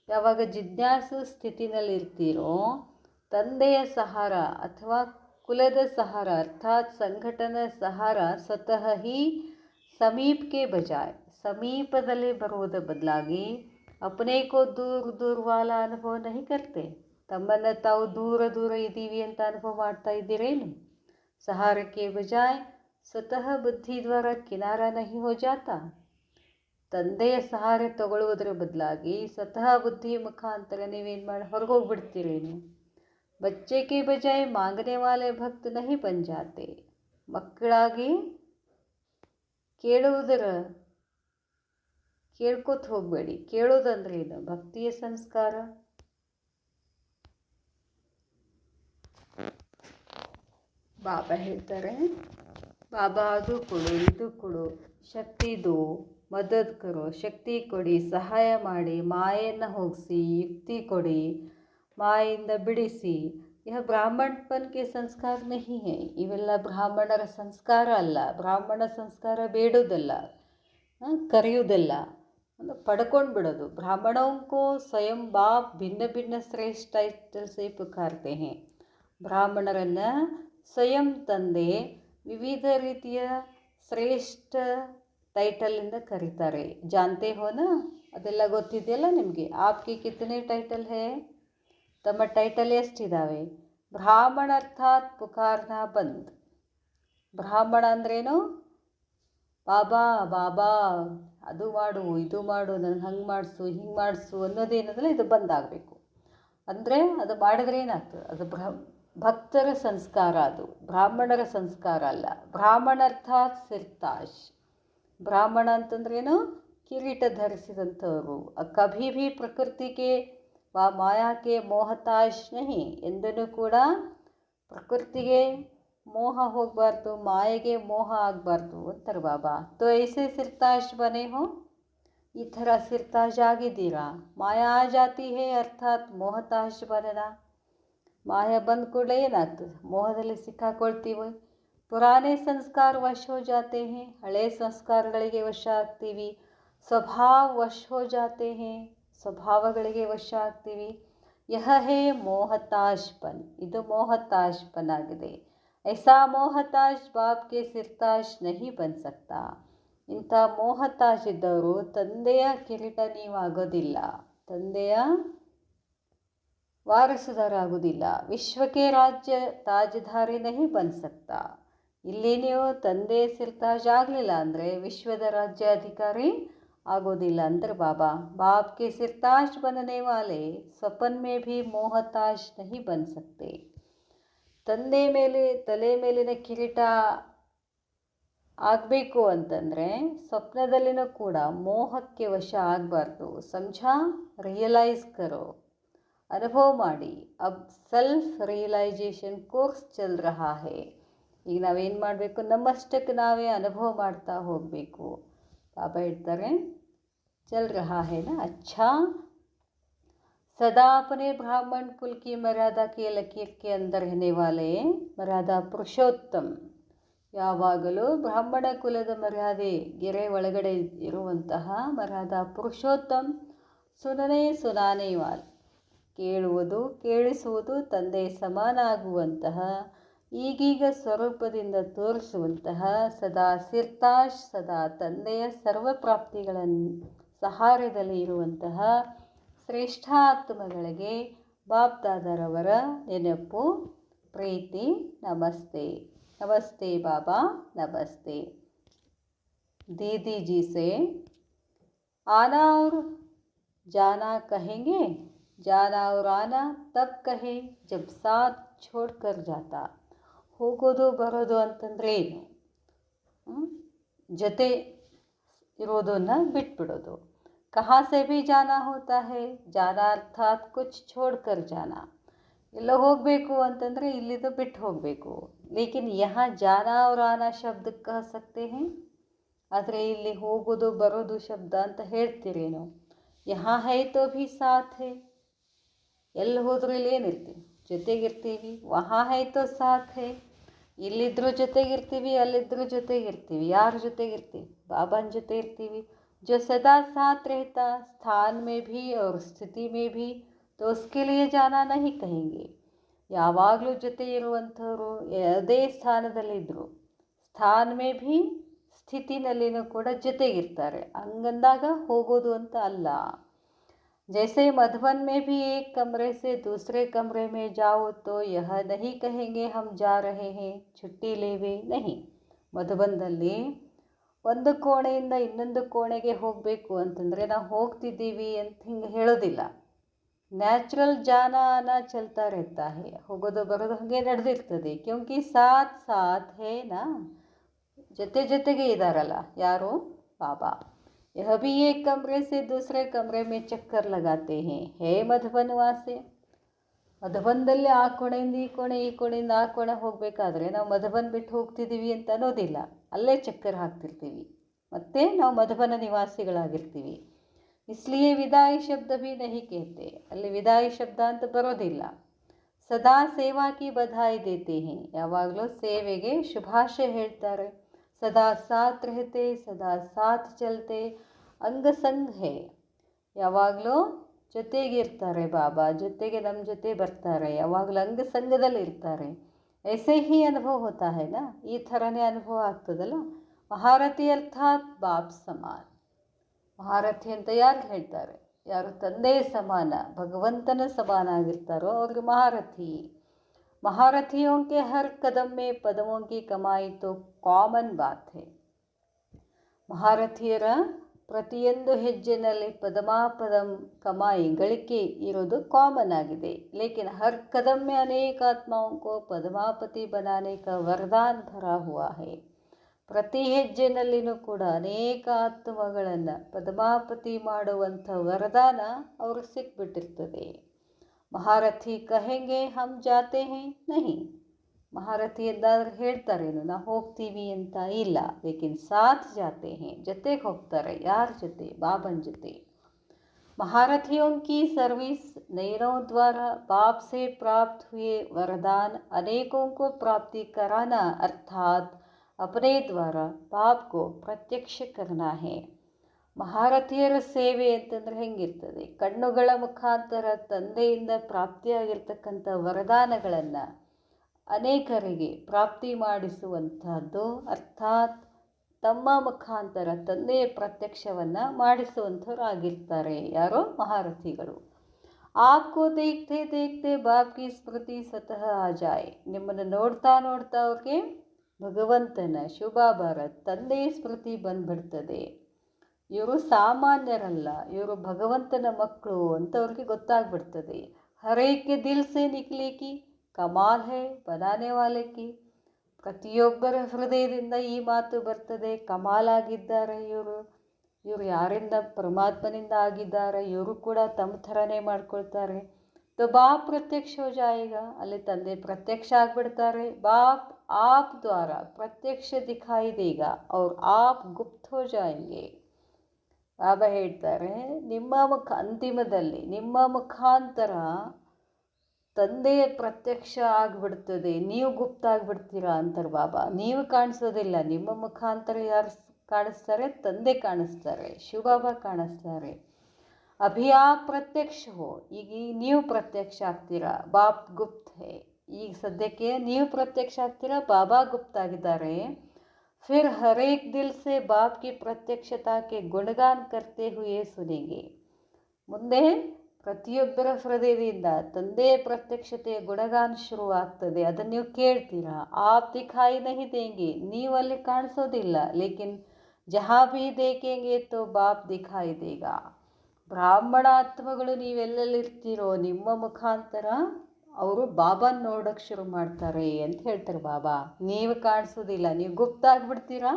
ಯಾವಾಗ ಜಿಜ್ಞಾಸು ಸ್ಥಿತಿನಲ್ಲಿರ್ತೀರೋ ತಂದೆಯ ಸಹಾರ ಅಥವಾ ಕುಲದ ಸಹಾರ ಅರ್ಥಾತ್ ಸಂಘಟನ ಸಹಾರ ಸ್ವತಃ ಹಿ ಸಮೀಪ್ ಕೆ ಬಜಾಯ್ ಸಮೀಪದಲ್ಲಿ ಬರುವುದರ ಬದಲಾಗಿ अपने को दूर दूर वाला अनुभव नहीं करते। ತಮ್ಮನ್ನು ತಾವು ದೂರ ದೂರ ಇದ್ದೀವಿ ಅಂತ ಅನುಭವ ಮಾಡ್ತಾ ಇದ್ದೀರೇನು। सहारे के बजाय स्वतः बुद्धि द्वारा किनारा नहीं हो जाता। ತಂದೆಯ ಸಹಾರೆ ತಗೊಳ್ಳುವುದರ ಬದಲಾಗಿ ಸ್ವತಃ ಬುದ್ಧಿ ಮುಖಾಂತರ ನೀವೇನು ಮಾಡಿ ಹೊರಗೋಗ್ಬಿಡ್ತೀರೇನು। बच्चे के बजाय मांगने वाले भक्त नहीं बन जाते। ಮಕ್ಕಳಾಗಿ ಕೇಳ್ಕೊತ ಹೋಗಬೇಡಿ। ಕೇಳೋದಂದ್ರೆ ಏನು, ಭಕ್ತಿಯ ಸಂಸ್ಕಾರ। ಬಾಬಾ ಹೇಳ್ತಾರೆ, ಬಾಬಾ ಅದು ಕೊಡು, ಇದು ಕೊಡು, ಶಕ್ತಿ ದೋ, ಮದದ್ ಕರೋ, ಶಕ್ತಿ ಕೊಡಿ, ಸಹಾಯ ಮಾಡಿ, ಮಾಯೆಯನ್ನು ಹೋಗಿಸಿ, ಯುಕ್ತಿ ಕೊಡಿ, ಮಾಯಿಂದ ಬಿಡಿಸಿ। यह ಬ್ರಾಹ್ಮಣಪನ್ ಕೆ ಸಂಸ್ಕಾರ नहीं है। ಇವೆಲ್ಲ ಬ್ರಾಹ್ಮಣರ ಸಂಸ್ಕಾರ ಅಲ್ಲ। ಬ್ರಾಹ್ಮಣ ಸಂಸ್ಕಾರ ಬೇಡೋದಲ್ಲ, ಕರೆಯುವುದಲ್ಲ, ಪಡ್ಕೊಂಡು ಬಿಡೋದು। ब्राह्मणों को स्वयं बाप भिन्न भिन्न श्रेष्ठ टाइटल से पुकारते हैं। ಬ್ರಾಹ್ಮಣರನ್ನು ಸ್ವಯಂ ತಂದೆ ವಿವಿಧ ರೀತಿಯ ಶ್ರೇಷ್ಠ ಟೈಟಲಿಂದ ಕರೀತಾರೆ। ಜಾನ್ತೆ ಹೋನಾ, ಅದೆಲ್ಲ ಗೊತ್ತಿದೆಯಲ್ಲ ನಿಮಗೆ। ಆಪ್ಗೆ ಕಿತನೆ ಟೈಟಲ್ ಹೇ, ತಮ್ಮ ಟೈಟಲ್ ಎಷ್ಟಿದ್ದಾವೆ। ಬ್ರಾಹ್ಮಣ ಅರ್ಥಾತ್ ಪುಕಾರ್ನ ಬಂದ್। ಬ್ರಾಹ್ಮಣ ಅಂದ್ರೇನು, ಬಾಬಾ ಬಾಬಾ ಅದು ಮಾಡು, ಇದು ಮಾಡು, ನನ್ನ ಹಂಗೆ ಮಾಡಿಸು, ಹಿಂಗೆ ಮಾಡಿಸು ಅನ್ನೋದೇನದಲ್ಲ, ಇದು ಬಂದಾಗಬೇಕು। ಅಂದರೆ ಅದು ಮಾಡಿದ್ರೆ ಏನಾಗ್ತದೆ, ಅದು ಭಕ್ತರ ಸಂಸ್ಕಾರ, ಅದು ಬ್ರಾಹ್ಮಣರ ಸಂಸ್ಕಾರ ಅಲ್ಲ। ಬ್ರಾಹ್ಮಣ ಅರ್ಥಾತ್ ಸಿರ್ತಾಶ್। ಬ್ರಾಹ್ಮಣ ಅಂತಂದ್ರೇನು, ಕಿರೀಟ ಧರಿಸಿದಂಥವರು। ಕಭಿ ಭೀ ಪ್ರಕೃತಿಗೆ ವಾ ಮಾಯಾಕ್ಕೆ ಮೋಹತಾಶ್ ನಹಿ, ಎಂದೂ ಕೂಡ ಪ್ರಕೃತಿಗೆ ಮೋಹ ಹೋಗಬಾರ್ದು, ಮಾಯೆಗೆ ಮೋಹ ಆಗಬಾರ್ದು ಅಂತಾರೆ ಬಾಬಾ। ತೋ ಐಸೆ ಸಿರ್ತಾಶ್ ಬನೆ ಹೋ, ಈ ಥರ ಸಿರ್ತಾಶ್ ಆಗಿದ್ದೀರಾ। ಮಾಯಾ ಆ ಜಾತಿ ಹೇ ಅರ್ಥಾತ್ ಮೋಹತಾಶ್ ಬನನ, ಮಾಯ ಬಂದ ಕೂಡಲೇ ಏನಾಗ್ತದೆ, ಮೋಹದಲ್ಲಿ ಸಿಕ್ಕಾಕೊಳ್ತೀವಿ। ಪುರಾಣೆ ಸಂಸ್ಕಾರ ವಶ ಹೋ ಜಾತೆ ಹೇ, ಹಳೆ ಸಂಸ್ಕಾರಗಳಿಗೆ ವಶ ಆಗ್ತೀವಿ। ಸ್ವಭಾವ ವಶ ಹೋ ಜಾತೆ ಹೇ, ಸ್ವಭಾವಗಳಿಗೆ ವಶ ಆಗ್ತೀವಿ। ಯಹ ಹೇ ಮೋಹತಾಶ್ಪನ್, ಇದು ಮೋಹತಾಶ್ಪನ್ ಆಗಿದೆ। ऐसा मोहताज बाप के सिरताज नहीं बन सकता। ಇಂಥ ಮೋಹತಾಜ್ ಇದ್ದವರು ತಂದೆಯ ಕಿರೀಟ ನೀವು ಆಗೋದಿಲ್ಲ, ತಂದೆಯ ವಾರಸುದಾರಾಗೋದಿಲ್ಲ। ವಿಶ್ವಕ್ಕೆ ರಾಜ್ಯ ತಾಜ್ಧಾರಿ ನಹಿ ಬನ್ ಸಕ್ತಾ, ಇಲ್ಲಿ ನೀವು ತಂದೆ ಸಿರ್ತಾಜ್ ಆಗಲಿಲ್ಲ ಅಂದರೆ ವಿಶ್ವದ ರಾಜ್ಯಾಧಿಕಾರಿ ಆಗೋದಿಲ್ಲ ಅಂದ್ರೆ ಬಾಬಾ। बाप के सिरताज बनने वाले स्वप्न में भी मोहताज नहीं बन सकते। ತಂದೆ ಮೇಲೆ ತಲೆ ಮೇಲಿನ ಕಿರೀಟ ಆಗಬೇಕು ಅಂತಂದರೆ ಸ್ವಪ್ನದಲ್ಲಿನೂ ಕೂಡ ಮೋಹಕ್ಕೆ ವಶ ಆಗಬಾರ್ದು। ಸಮझा, ರಿಯಲೈಸ್ ಕರೋ, ಅನುಭವ ಮಾಡಿ। ಅಬ್ ಸೆಲ್ಫ್ ರಿಯಲೈಜೇಷನ್ ಕೋರ್ಸ್ ಚಲ್ ರಹಾ ಹೇ, ಈಗ ನಾವೇನು ಮಾಡಬೇಕು, ನಮ್ಮಷ್ಟಕ್ಕೆ ನಾವೇ ಅನುಭವ ಮಾಡ್ತಾ ಹೋಗಬೇಕು। ಬಾಬಾ ಹೇಳ್ತಾರೆ, ಚಲ್ ರಹಾ ಹೇ ನಾ, ಅಚ್ಚಾ सदा अपने ब्राह्मण कुल की मर्यादा के लकीर के अंदर रहने वाले मर्यादा पुरुषोत्तम, ಯಾವಾಗಲೂ ಬ್ರಾಹ್ಮಣ ಕುಲದ ಮರ್ಯಾದೆ ಗೆರೆ ಒಳಗಡೆ ಇರುವಂತಹ ಮರ್ಯಾದಾ ಪುರುಷೋತ್ತಮ್, ಸುನನೆ ಸುನಾನೆ ವಾಲ್, ಕೇಳುವುದು ಕೇಳಿಸುವುದು ತಂದೆ ಸಮಾನ ಆಗುವಂತಹ, ಈಗೀಗ ಸ್ವರೂಪದಿಂದ ತೋರಿಸುವಂತಹ, ಸದಾ ಸಿರ್ತಾಶ್, ಸದಾ ತಂದೆಯ ಸರ್ವಪ್ರಾಪ್ತಿಗಳ ಸಹಾರದಲ್ಲಿ ಇರುವಂತಹ ಶ್ರೇಷ್ಠಾತ್ಮಗಳಿಗೆ ಬಾಪ್ದಾದರವರ ನೆನಪು, ಪ್ರೀತಿ, ನಮಸ್ತೆ. नमस्ते बाबा, नमस्ते. दीदी जी से आना और जाना कहेंगे, जाना और आना तब कहे जब साथ छोड़कर जाता. ಹೋಗೋದು ಬರೋದು ಅಂತಂದ್ರೆ ಏನು? ಜೊತೆ ಇರೋದನ್ನು ಬಿಟ್ಬಿಡೋದು. कहाँ से भी जाना होता है, जाना अर्थात कुछ छोड़कर जाना. ಎಲ್ಲೋ ಹೋಗಬೇಕು ಅಂತಂದರೆ ಇಲ್ಲಿದ್ದು ಬಿಟ್ಟು ಹೋಗಬೇಕು. ಲೇಕಿನ್ ಯಹಾ ಜಾನಾ और आना ಶಬ್ದ ಕಹ ಸಕ್ತೆ ಹೇ, ಆದರೆ ಇಲ್ಲಿ ಹೋಗೋದು ಬರೋದು ಶಬ್ದ ಅಂತ ಹೇಳ್ತೀರೇನು? ಯಹಾ ಹೈ ತೋ ಭಿ ಸಾಥ್ ಹೇ, ಎಲ್ಲಿ ಹೋದ್ರೂ ಇಲ್ಲಿ ಏನಿರ್ತೀವಿ, ಜೊತೆಗಿರ್ತೀವಿ. ವಹಾ ಹೈ ತೋ ಸಾಥ್ ಹೇ, ಇಲ್ಲಿದ್ರೂ ಜೊತೆಗಿರ್ತೀವಿ, ಅಲ್ಲಿದ್ರೂ ಜೊತೆಗಿರ್ತೀವಿ. ಯಾರ ಜೊತೆಗಿರ್ತೀವಿ? ಬಾಬಾನ ಜೊತೆ ಇರ್ತೀವಿ. जो सदा साथ रहता स्थान में भी और स्थिति में भी, तो उसके लिए जाना नहीं कहेंगे. ಯಾವಾಗಲೂ ಜೊತೆ ಇರುವಂಥವರು ಯಾವುದೇ ಸ್ಥಾನದಲ್ಲಿದ್ದರು, ಸ್ಥಾನ ಮೇ ಭೀ ಸ್ಥಿತಿನಲ್ಲಿನೂ ಕೂಡ ಜೊತೆಗಿರ್ತಾರೆ. ಹಂಗಂದಾಗ ಹೋಗೋದು ಅಂತ ಅಲ್ಲ. जैसे मधुबन में भी एक कमरे से दूसरे कमरे में जाओ तो यह नहीं कहेंगे हम जा रहे हैं छुट्टी लेवे, नहीं. ಮಧುಬನ್ದಲ್ಲಿ ಒಂದು ಕೋಣೆಯಿಂದ ಇನ್ನೊಂದು ಕೋಣೆಗೆ ಹೋಗಬೇಕು ಅಂತಂದರೆ ನಾವು ಹೋಗ್ತಿದ್ದೀವಿ ಅಂತ ಹಿಂಗೆ ಹೇಳೋದಿಲ್ಲ. ನ್ಯಾಚುರಲ್ ಜಾನ ಆನ ಚಲ್ತಾ रहता है, ಹೋಗೋದು ಬರೋದು ಹಾಗೆ ನಡೆದಿರ್ತದೆ. ಕ್ಯೋಂಕಿ ಸಾಥ್ ಸಾಥ್ ಹೇ ನಾ, ಜೊತೆ ಜೊತೆಗೆ ಇದ್ದಾರಲ್ಲ ಯಾರು? ಬಾಬಾ. यह भी एक कमरे से दूसरे कमरे में चक्कर लगाते हैं, है मधुबन वासे. ಮಧುಬನ್ದಲ್ಲಿ ಆ ಕೋಣೆಯಿಂದ ಈ ಕೋಣೆ, ಈ ಕೋಣೆಯಿಂದ ಆ ಕೋಣೆ ಹೋಗಬೇಕಾದ್ರೆ ನಾವು ಮಧುಬನ್ ಬಿಟ್ಟು ಹೋಗ್ತಿದ್ದೀವಿ ಅಂತ ಅನ್ನೋದಿಲ್ಲ. ಅಲ್ಲೇ ಚಕ್ಕರ್ ಹಾಕ್ತಿರ್ತೀವಿ, ಮತ್ತು ನಾವು ಮಧುಬನ ನಿವಾಸಿಗಳಾಗಿರ್ತೀವಿ. इसलिए ವಿದಾಯಿ ಶಬ್ದ ಭೀ ನಹಿ ಕೇತೆ, ಅಲ್ಲಿ ವಿದಾಯಿ ಶಬ್ದ ಅಂತ ಬರೋದಿಲ್ಲ. ಸದಾ ಸೇವಾ ಕಿ ಬಧಾಯಿ ದೇತೆ ಹೇ, ಯಾವಾಗಲೂ ಸೇವೆಗೆ ಶುಭಾಶಯ ಹೇಳ್ತಾರೆ. ಸದಾ ಸಾಥ್ ರಹತೆ, ಸದಾ ಸಾಥ್ ಚಲ್ತೆ, ಅಂಗ ಸಂಗ್ ಹೇ, ಯಾವಾಗಲೂ ಜೊತೆಗಿರ್ತಾರೆ ಬಾಬಾ, ಜೊತೆಗೆ ನಮ್ಮ ಜೊತೆ ಬರ್ತಾರೆ, ಯಾವಾಗಲೂ ಅಂಗ ಸಂಘದಲ್ಲಿ ಇರ್ತಾರೆ. ऐसे ही ಅನುಭವ ಹೋತಾ ಹೇ ನಾ, ಈ ಥರನೇ ಅನುಭವ ಆಗ್ತದಲ್ಲ. ಮಹಾರಥಿ ಅರ್ಥಾತ್ ಬಾಪ್ ಸಮಾನ್. ಮಹಾರಥಿ ಅಂತ ಯಾರು ಹೇಳ್ತಾರೆ? ಯಾರು ತಂದೆ ಸಮಾನ, ಭಗವಂತನ ಸಮಾನ ಆಗಿರ್ತಾರೋ ಅವ್ರಿಗೆ ಮಹಾರಥಿ. महारथियों के हर कदम में पदमों की कमाई तो कॉमन बात है. ಮಹಾರಥಿಯರ ಪ್ರತಿಯೊಂದು ಹೆಜ್ಜೆನಲ್ಲಿ ಪದಮಾಪದಂ ಕಮಾಯಿ ಗಳಿಕೆ ಇರೋದು ಕಾಮನ್ ಆಗಿದೆ. ಲೇಕಿನ್ ಹರ್ ಕದಮ್ में अनेक आत्माओं को पदमापति बनाने का वरदान भरा हुआ है. ಪ್ರತಿ ಹೆಜ್ಜೆನಲ್ಲಿನೂ ಕೂಡ ಅನೇಕ ಆತ್ಮಗಳನ್ನು ಪದಮಾಪತಿ ಮಾಡುವಂಥ ವರದಾನ ಅವ್ರಿಗೆ ಸಿಕ್ಬಿಟ್ಟಿರ್ತದೆ. ಮಹಾರಥಿ ಕಹೆಂಗೆ ಹಮ್ ಜಾತೆ ಹೇ ನಹಿ, ಮಹಾರಥಿ ಎಂದಾದ್ರೆ ಹೇಳ್ತಾರೇನು ನಾವು ಹೋಗ್ತೀವಿ ಅಂತ? ಇಲ್ಲ. ಲೇಕಿನ್ ಸಾಥ್ ಜಾತೆ ಹೇ, ಜೊತೆಗೆ ಹೋಗ್ತಾರೆ. ಯಾರ ಜೊತೆ? ಬಾಬನ ಜೊತೆ. महारथियों की सर्विस नयनों द्वारा बाप से प्राप्त हुए वरदान अनेकों को प्राप्ति कराना, अर्थात अपने द्वारा बाप को प्रत्यक्ष करना है. ಮಹಾರಥಿಯರ ಸೇವೆ ಅಂತಂದರೆ ಹೆಂಗಿರ್ತದೆ? ಕಣ್ಣುಗಳ ಮುಖಾಂತರ ತಂದೆಯಿಂದ ಪ್ರಾಪ್ತಿಯಾಗಿರ್ತಕ್ಕಂಥ ವರದಾನಗಳನ್ನು ಅನೇಕರಿಗೆ ಪ್ರಾಪ್ತಿ ಮಾಡಿಸುವಂಥದ್ದು, ಅರ್ಥಾತ್ ತಮ್ಮ ಮುಖಾಂತರ ತಂದೆಯ ಪ್ರತ್ಯಕ್ಷವನ್ನು ಮಾಡಿಸುವಂಥವ್ರು ಆಗಿರ್ತಾರೆ. ಯಾರೋ? ಮಹಾರಥಿಗಳು. ಆಪ್ಕೋ ದೇಖ್ತೆ ದೇಖ್ತೆ ಬಾಪ್ ಕಿ ಸ್ಮೃತಿ ಸ್ವತಃ ಆ ಜಾಯ್, ನಿಮ್ಮನ್ನು ನೋಡ್ತಾ ನೋಡ್ತಾ ಅವ್ರಿಗೆ ಭಗವಂತನ ಶುಭಾಭಾರ ತಂದೆಯ ಸ್ಮೃತಿ ಬಂದ್ಬಿಡ್ತದೆ. ಇವರು ಸಾಮಾನ್ಯರಲ್ಲ, ಇವರು ಭಗವಂತನ ಮಕ್ಕಳು ಅಂತ ಅವ್ರಿಗೆ ಗೊತ್ತಾಗ್ಬಿಡ್ತದೆ. ಹರೇಕೆ ದಿಲ್ ಸೆ ನಿಕ್ಲೆ ಕಿ ಕಮಾಲ್ ಹೇ ಬನಾನೆ ವಾಲೆ ಕಿ, ಪ್ರತಿಯೊಬ್ಬರ ಹೃದಯದಿಂದ ಈ ಮಾತು ಬರ್ತದೆ, ಕಮಾಲಾಗಿದ್ದಾರೆ ಇವರು. ಇವರು ಯಾರಿಂದ? ಪರಮಾತ್ಮನಿಂದ ಆಗಿದ್ದಾರೆ. ಇವರು ಕೂಡ ತಮ್ಮ ಥರನೇ ಮಾಡ್ಕೊಳ್ತಾರೆ. तो ಬಾಪ್ ಪ್ರತ್ಯಕ್ಷ हो जाएगा, ಅಲ್ಲಿ ತಂದೆ ಪ್ರತ್ಯಕ್ಷ ಆಗಿಬಿಡ್ತಾರೆ. ಬಾಪ್ ಆಪ್ ದ್ವಾರ ಪ್ರತ್ಯಕ್ಷ ದಿಖಾಯಿ ದೇगा और आप गुप्त हो जाएंगे. ಬಾಬಾ ಹೇಳ್ತಾರೆ, ಅಂತಿಮದಲ್ಲಿ ನಿಮ್ಮ ಮುಖಾಂತರ ತಂದೆಯ ಪ್ರತ್ಯಕ್ಷ ಆಗಿಬಿಡ್ತದೆ, ನೀವು ಗುಪ್ತ ಆಗಿಬಿಡ್ತೀರಾ ಅಂತಾರೆ ಬಾಬಾ. ನೀವು ಕಾಣಿಸೋದಿಲ್ಲ, ನಿಮ್ಮ ಮುಖಾಂತರ ಯಾರು ಕಾಣಿಸ್ತಾರೆ? ತಂದೆ ಕಾಣಿಸ್ತಾರೆ, ಶಿವಬಾಬಾ ಕಾಣಿಸ್ತಾರೆ. ಅಭಿ ಆಪ್ ಪ್ರತ್ಯಕ್ಷ ಹೋ, ಈಗ ನೀವು ಪ್ರತ್ಯಕ್ಷ ಆಗ್ತೀರಾ, ಬಾಪ್ ಗುಪ್ತ ಹೇ. ಈಗ ಸದ್ಯಕ್ಕೆ ನೀವು ಪ್ರತ್ಯಕ್ಷ ಆಗ್ತೀರಾ, ಬಾಬಾ ಗುಪ್ತ ಆಗಿದ್ದಾರೆ. फिर हर एक दिल से बाप की प्रत्यक्षता के गुणगान करते हुए सुनेंगे. ಮುಂದೆ ಪ್ರತಿಯೊಬ್ಬರ ಹೃದಯದಿಂದ ತಂದೆಯ ಪ್ರತ್ಯಕ್ಷತೆಯ ಗುಣಗಾನ ಶುರುವಾಗ್ತದೆ, ಅದನ್ನು ನೀವು ಕೇಳ್ತೀರಾ. ಆಪ್ ದಿಖಾಯಿ ನಹಿ ದೇಂಗೆ, ನೀವು ಅಲ್ಲಿ ಕಾಣಿಸೋದಿಲ್ಲ. ಲೇಕಿನ್ ಜಹಾ ಭೀ ದೇಖೇಂಗೆ ತೋ ಬಾಪ್ ದಿಖಾಯಿ ದೇಗಾ. ಬ್ರಾಹ್ಮಣ ಆತ್ಮಗಳು ನೀವೆಲ್ಲಲ್ಲಿರ್ತೀರೋ ನಿಮ್ಮ ಮುಖಾಂತರ ಅವರು ಬಾಬಾನ ನೋಡೋಕ್ಕೆ ಶುರು ಮಾಡ್ತಾರೆ ಅಂತ ಹೇಳ್ತಾರೆ ಬಾಬಾ. ನೀವು ಕಾಣಿಸೋದಿಲ್ಲ, ನೀವು ಗುಪ್ತ ಆಗಿಬಿಡ್ತೀರಾ,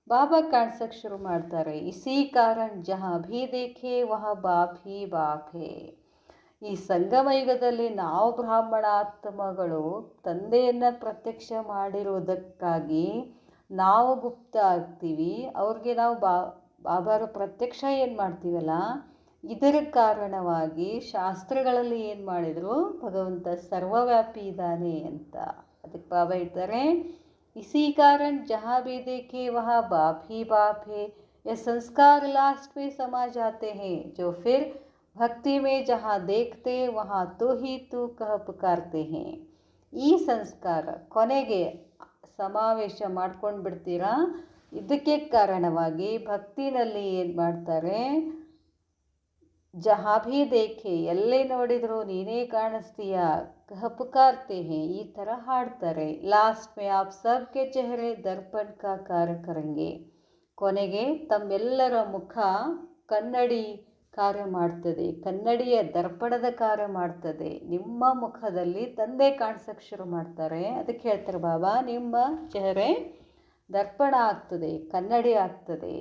ಬಾಬಾ ಕಾಣಿಸೋಕ್ಕೆ ಶುರು ಮಾಡ್ತಾರೆ. ಇಸಿ ಕಾರಣ ಜಹಾ ಭೀ ದೇಖೆ ವಹ ಬಾಪ್ ಹಿ ಬಾಪ್ ಹೇ. ಈ ಸಂಗಮ ಯುಗದಲ್ಲಿ ನಾವು ಬ್ರಾಹ್ಮಣ ಆತ್ಮಗಳು ತಂದೆಯನ್ನು ಪ್ರತ್ಯಕ್ಷ ಮಾಡಿರೋದಕ್ಕಾಗಿ ನಾವು ಗುಪ್ತ ಆಗ್ತೀವಿ. ಅವ್ರಿಗೆ ನಾವು ಬಾಬಾರ ಪ್ರತ್ಯಕ್ಷ ಏನು ಮಾಡ್ತೀವಲ್ಲ, ಇದರ ಕಾರಣವಾಗಿ ಶಾಸ್ತ್ರಗಳಲ್ಲಿ ಏನು ಮಾಡಿದರು, ಭಗವಂತ ಸರ್ವವ್ಯಾಪಿ ಇದ್ದಾನೆ ಅಂತ. ಅದಕ್ಕೆ ಬಾಬಾ ಹೇಳ್ತಾರೆ, इसी कारण जहाँ भी देखे वहाँ बाप ही बाप है. यह संस्कार लास्ट में समा जाते हैं, जो फिर भक्ति में जहाँ देखते वहाँ तो ही तू कह पुकारते हैं. ಈ ಸಂಸ್ಕಾರ ಕೊನೆಗೆ ಸಮಾವೇಶ ಮಾಡ್ಕೊಂಡು ಬಿಡ್ತೀರಾ. ಇದಕ್ಕೆ ಕಾರಣವಾಗಿ ಭಕ್ತಿನಲ್ಲಿ ಏನು ಮಾಡ್ತಾರೆ, ಜಹಾ ಭೀ ದೇಖೆ, ಎಲ್ಲೇ ನೋಡಿದ್ರು ನೀನೇ ಕಾಣಿಸ್ತೀಯ, ಕಹ ಪುಕಾರ್ತೆ ಹೇ, ಈ ಥರ ಹಾಡ್ತಾರೆ. ಲಾಸ್ಟ್ ಮೇ ಆಪ್ ಸಬ್ಕೆ ಚೆಹರೆ ದರ್ಪಣ್ ಕಾ ಕಾರ್ಯ ಕರಂಗೆ. ಕೊನೆಗೆ ತಮ್ಮೆಲ್ಲರ ಮುಖ ಕನ್ನಡಿ ಕಾರ್ಯ ಮಾಡ್ತದೆ, ಕನ್ನಡಿಯ ದರ್ಪಣದ ಕಾರ್ಯ ಮಾಡ್ತದೆ. ನಿಮ್ಮ ಮುಖದಲ್ಲಿ ತಂದೆ ಕಾಣಿಸೋಕ್ಕೆ ಶುರು ಮಾಡ್ತಾರೆ. ಅದಕ್ಕೆ ಹೇಳ್ತಾರೆ ಬಾಬಾ, ನಿಮ್ಮ ಚೆಹರೆ ದರ್ಪಣ ಆಗ್ತದೆ, ಕನ್ನಡಿ ಆಗ್ತದೆ.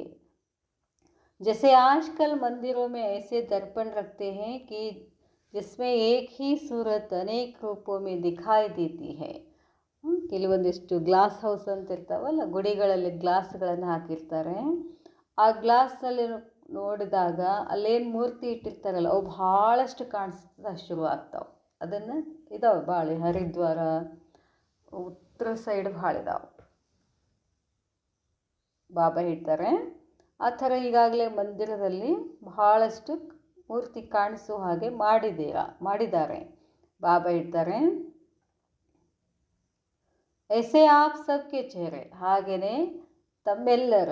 जैसे आजकल मंदिरों में ऐसे दर्पण रखते हैं कि जिसमें एक ही सूरत अनेक रूपों में दिखाई देती है. ಕೆಲವೊಂದಿಷ್ಟು ಗ್ಲಾಸ್ ಹೌಸ್ ಅಂತ ಇರ್ತಾವಲ್ಲ, ಗುಡಿಗಳಲ್ಲಿ ಗ್ಲಾಸ್ಗಳನ್ನು ಹಾಕಿರ್ತಾರೆ. ಆ ಗ್ಲಾಸ್ನಲ್ಲಿ ನೋಡಿದಾಗ ಅಲ್ಲೇನು ಮೂರ್ತಿ ಇಟ್ಟಿರ್ತಾರಲ್ಲ, ಅವು ಭಾಳಷ್ಟು ಕಾಣಿಸ್ತಾ ಶುರು ಆಗ್ತಾವೆ. ಅದನ್ನು ಇದಾವೆ ಭಾಳ, ಹರಿದ್ವಾರ ಉತ್ತರ ಸೈಡ್ ಭಾಳ ಇದಾವೆ. ಬಾಬಾ ಹೇಳ್ತಾರೆ, ಆ ಥರ ಈಗಾಗಲೇ ಮಂದಿರದಲ್ಲಿ ಬಹಳಷ್ಟು ಮೂರ್ತಿ ಕಾಣಿಸೋ ಹಾಗೆ ಮಾಡಿದ್ದಾರೆ. ಬಾಬಾ ಹೇಳ್ತಾರೆ, ऐसे आप सबके चेहरे, ಹಾಗೆಯೇ ತಮ್ಮೆಲ್ಲರ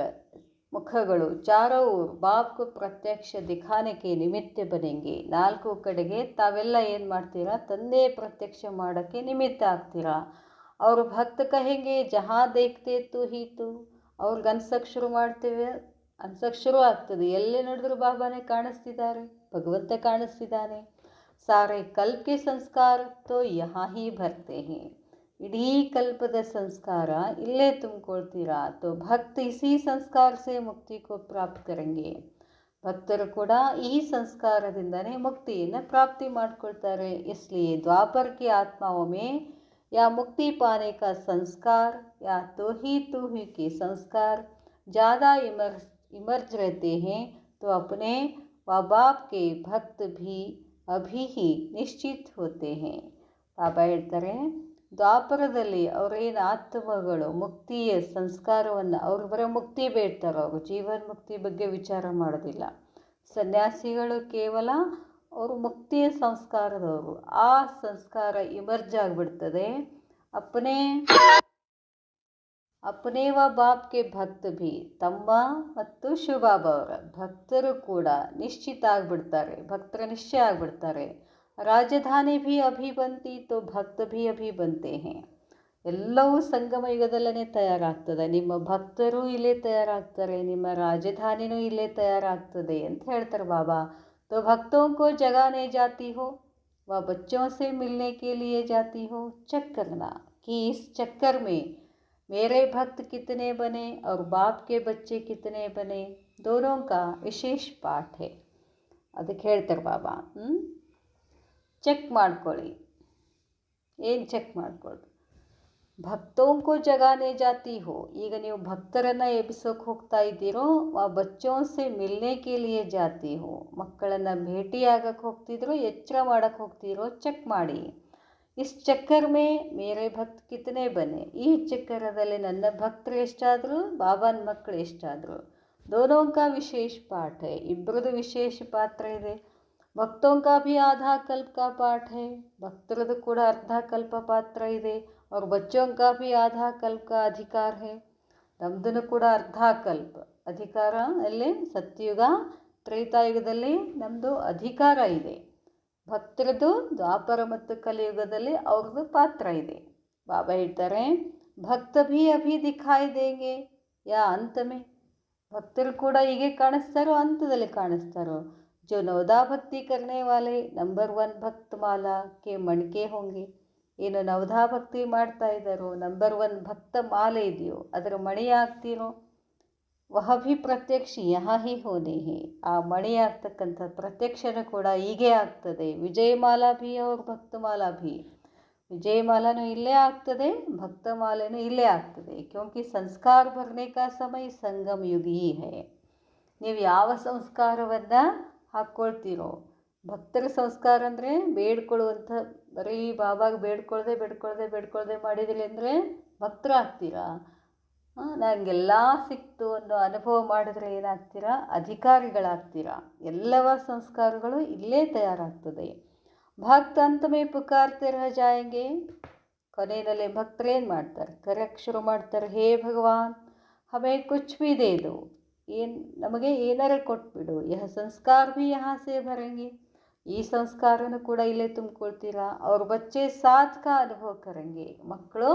ಮುಖಗಳು ಚಾರೋ ಓರ್ ಬಾಪ್ ಕು ಪ್ರತ್ಯಕ್ಷ ದಿಖಾನೆಗೆ ನಿಮಿತ್ತ ಬನೆಂಗೆ. ನಾಲ್ಕು ಕಡೆಗೆ ತಾವೆಲ್ಲ ಏನು ಮಾಡ್ತೀರಾ, ತಂದೆ ಪ್ರತ್ಯಕ್ಷ ಮಾಡೋಕ್ಕೆ ನಿಮಿತ್ತ ಆಗ್ತೀರಾ. ಅವರು ಭಕ್ತ ಕಹೆಂಗೆ ಜಹಾ ದೇಖ್ತೆ ತು ಹಿ ತು, ಅವ್ರಿಗೆ ಅನ್ಸಕ್ಕೆ ಶುರು ಆಗ್ತದೆ, ಎಲ್ಲಿ ನೋಡಿದ್ರು ಬಾಬಾನೇ ಕಾಣಿಸ್ತಿದ್ದಾರೆ, ಭಗವಂತ ಕಾಣಿಸ್ತಿದ್ದಾನೆ. ಸಾರೆ ಕಲ್ಪಕ್ಕೆ ಸಂಸ್ಕಾರ ತೋ ಯಹಾ ಹಿ ಭರ್ತೆ ಹೇ, ಇಡೀ ಕಲ್ಪದ ಸಂಸ್ಕಾರ ಇಲ್ಲೇ ತುಂಬಿಕೊಳ್ತೀರಾ. ತೋ ಭಕ್ತ ಇಸಿ ಸಂಸ್ಕಾರ ಸೇ ಮುಕ್ತಿ ಕೋ ಪ್ರಾಪ್ತ ಕರೆಂಗೆ. ಭಕ್ತರು ಕೂಡ ಈ ಸಂಸ್ಕಾರದಿಂದನೇ ಮುಕ್ತಿಯನ್ನು ಪ್ರಾಪ್ತಿ ಮಾಡ್ಕೊಳ್ತಾರೆ. ಇಸ್ಲಿಯೇ ದ್ವಾಪರ ಕಿ ಆತ್ಮಾओं में या मुक्ति पाने का संस्कार या तो ही के संस्कार ज़्यादा इमर्ज रहते हैं, तो अपने व बाप के भक्त भी अभी ही निश्चित होते हैं. ಬಾಬಾ ಹೇಳ್ತಾರೆ, ದ್ವಾಪರದಲ್ಲಿ ಅವರೇನು ಆತ್ಮಗಳು ಮುಕ್ತಿಯ ಸಂಸ್ಕಾರವನ್ನು, ಅವ್ರು ಬರೋ ಮುಕ್ತಿ ಬೇಡ್ತಾರೆ, ಅವರು ಜೀವನ ಮುಕ್ತಿ ಬಗ್ಗೆ ವಿಚಾರ ಮಾಡೋದಿಲ್ಲ. ಸನ್ಯಾಸಿಗಳು ಕೇವಲ ಅವರು ಮುಕ್ತಿಯ ಸಂಸ್ಕಾರದವರು. ಆ ಸಂಸ್ಕಾರ ಇಮರ್ಜ್ ಆಗಿಬಿಡ್ತದೆ. ಅಪ್ನೇ ವ ಬಾಪ್ಗೆ ಭಕ್ತ ಭಿ, ತಮ್ಮ ಮತ್ತು ಶಿವಬಾಬಾ ಅವರ ಭಕ್ತರು ಕೂಡ ನಿಶ್ಚಿತ ಆಗಿಬಿಡ್ತಾರೆ, ಭಕ್ತರ ನಿಶ್ಚಯ ಆಗಿಬಿಡ್ತಾರೆ. ರಾಜಧಾನಿ ಭಿ ಅಭಿ ಬಂತಿ ತೋ ಭಕ್ತ ಭಿ ಅಭಿ ಬಂತೆ ಹೇ. ಎಲ್ಲವೂ ಸಂಗಮ ಯುಗದಲ್ಲೇ ತಯಾರಾಗ್ತದೆ. ನಿಮ್ಮ ಭಕ್ತರು ಇಲ್ಲೇ ತಯಾರಾಗ್ತಾರೆ, ನಿಮ್ಮ ರಾಜಧಾನಿನೂ ಇಲ್ಲೇ ತಯಾರಾಗ್ತದೆ ಅಂತ ಹೇಳ್ತಾರೆ ಬಾಬಾ. ತೋ ಭಕ್ತೋं को जगाने जाती हो व बच्चों से मिलने के लिए जाती हो. चेक करना कि इस चक्कर में मेरे भक्त कितने बने और बाप के बच्चे कितने बने, दोनों का विशेष पाठ है. ಅದಕ್ಕೆ ಹೇಳ್ತಾರೆ ಬಾಬಾ, ಚೆಕ್ ಮಾಡ್ಕೊಳ್ಳಿ. ಏನು ಚೆಕ್ ಮಾಡ್ಕೊಳ್ಳಿ, ಭಕ್ತೋಂ ಕೋ ಜಗಾನೆ ಜಾತಿ ಹೋ. ಈಗ ನೀವು ಭಕ್ತರನ್ನು ಎಬ್ಬಿಸೋಕೆ ಹೋಗ್ತಾ ಇದ್ದೀರೋ, ಆ ಬಚ್ಚೋಂ ಸೆ ಮಿಲ್ನೆ ಕೆ ಲಿಯೆ ಜಾತಿ ಹೋ. ಮಕ್ಕಳನ್ನು ಭೇಟಿಯಾಗಕ್ಕೆ ಹೋಗ್ತಿದ್ರು, ಎಚ್ಚರ ಮಾಡಕ್ಕೆ ಹೋಗ್ತಿರೋ ಚೆಕ್ ಮಾಡಿ. ಇಸ್ ಚಕ್ಕರ್ ಮೇ ಮೇರೆ ಭಕ್ತ ಕಿತನೆ ಬನೆ. ಈ ಚಕ್ಕರದಲ್ಲಿ ನನ್ನ ಭಕ್ತರು ಎಷ್ಟಾದರು, ಬಾಬಾನ ಮಕ್ಕಳು ಎಷ್ಟಾದರು. ದೋನೋಂ ಕಾ ವಿಶೇಷ ಪಾಠ ಹೈ. ಇಬ್ಬರದು ವಿಶೇಷ ಪಾತ್ರ ಇದೆ. ಭಕ್ತೋಂ ಕಾ ಭಿ ಆಧಾ ಕಲ್ಪ ಕಾ ಪಾಠ ಹೈ. ಭಕ್ತರದು ಕೂಡ ಅರ್ಧ ಕಲ್ಪ ಪಾತ್ರ ಇದೆ. ಅವ್ರ ಬಚ್ಚೋಂ ಕಾ ಭಿ ಆಧಾ ಕಲ್ಪ ಕಾ ಅಧಿಕಾರ ಹೈ. ನಮ್ದು ಕೂಡ ಅರ್ಧ ಕಲ್ಪ ಅಧಿಕಾರ. ಅಲ್ಲಿ ಸತ್ಯುಗ ತ್ರೇತಾಯುಗದಲ್ಲಿ ನಮ್ಮದು ಅಧಿಕಾರ ಇದೆ. ಭಕ್ತರದು ದ್ವಾಪರ ಮತ್ತು ಕಲಿಯುಗದಲ್ಲಿ ಅವ್ರದ್ದು ಪಾತ್ರ ಇದೆ. ಬಾಬಾ ಹೇಳ್ತಾರೆ, ಭಕ್ತ ಭೀ ಅಭಿ ದಿಖಾಯಿ ದೇಂಗೆ ಯಾ ಅಂತ ಮೇ. ಭಕ್ತರು ಕೂಡ ಹೀಗೆ ಕಾಣಿಸ್ತಾರೋ, ಅಂತದಲ್ಲಿ ಕಾಣಿಸ್ತಾರೋ. ಜೋ ನವದಾ ಭಕ್ತಿ ಕರ್ನೆ ವಾಲೆ ನಂಬರ್ 1 ಭಕ್ತ ಮಾಲಾ ಕೆ ಮಣ್ಕೆ ಹೋಂಗೆ. ಏನು ನವದಾ ಭಕ್ತಿ ಮಾಡ್ತಾ ಇದ್ದಾರೋ, ನಂಬರ್ 1 ಭಕ್ತ ಮಾಲೆ ಇದೆಯೋ, ಅದರ ಮಣಿ ಆಗ್ತೀರೋ. ವಹ ಭಿ ಪ್ರತ್ಯಕ್ಷ ಯಹಾ ಹಿ ಹೋನೆ ಹೇ. ಆ ಮಣಿ ಆಗ್ತಕ್ಕಂಥ ಪ್ರತ್ಯಕ್ಷನೂ ಕೂಡ ಹೀಗೆ ಆಗ್ತದೆ. ವಿಜಯಮಾಲಾ ಭಿ ಅವ್ರ ಭಕ್ತಮಾಲಾ ಭಿ. ವಿಜಯಮಾಲಾನು ಇಲ್ಲೇ ಆಗ್ತದೆ, ಭಕ್ತಮಾಲೆನೂ ಇಲ್ಲೇ ಆಗ್ತದೆ. ಕ್ಯೋಂಕಿ ಸಂಸ್ಕಾರ ಭರ್ನೆ ಕಾ ಸಮಯ ಸಂಗಮ ಯುಗ ಹಿ ಹೈ. ನೀವು ಯಾವ ಸಂಸ್ಕಾರವನ್ನು ಹಾಕ್ಕೊಳ್ತೀರೋ, ಭಕ್ತರ ಸಂಸ್ಕಾರ ಅಂದರೆ ಬೇಡ್ಕೊಳ್ಳುವಂಥ, ಬರೀ ಬಾಬಾಗೆ ಬೇಡ್ಕೊಳ್ದೆ ಮಾಡಿದಿರಿ ಅಂದರೆ ಭಕ್ತರಾಗ್ತೀರಾ. ನನಗೆಲ್ಲ ಸಿಕ್ತು ಅನ್ನೋ ಅನುಭವ ಮಾಡಿದ್ರೆ ಏನಾಗ್ತೀರಾ, ಅಧಿಕಾರಿಗಳಾಗ್ತೀರಾ. ಎಲ್ಲವ ಸಂಸ್ಕಾರಗಳು ಇಲ್ಲೇ ತಯಾರಾಗ್ತದೆ. ಭಕ್ತ ಅಂತ ಮೇ ಪುಕಾರ್ತೆ ರಹ ಜಾಯಂಗೆ. ಕೊನೆಯಲ್ಲಿ ಭಕ್ತರೇನು ಮಾಡ್ತಾರೆ, ಕರೆಯಕ್ಕೆ ಶುರು ಮಾಡ್ತಾರೆ, ಹೇ ಭಗವಾನ್ ಹಮೇ ಕುಚ್ ಭಿ ದೇ ದೋ. ನಮಗೆ ಏನಾರ ಕೊಟ್ಬಿಡು. ಯಹ ಸಂಸ್ಕಾರ ಭಿ ಯಹಾ ಸೇ ಭರೆಂಗೆ. ಈ ಸಂಸ್ಕಾರನೂ ಕೂಡ ಇಲ್ಲೇ ತುಂಬಿಕೊಳ್ತೀರಾ. ಅವ್ರ ಬಚ್ಚೆ ಸಾಥ್ ಕಾ ಅನುಭವ ಕರೆಂಗೆ. ಮಕ್ಕಳು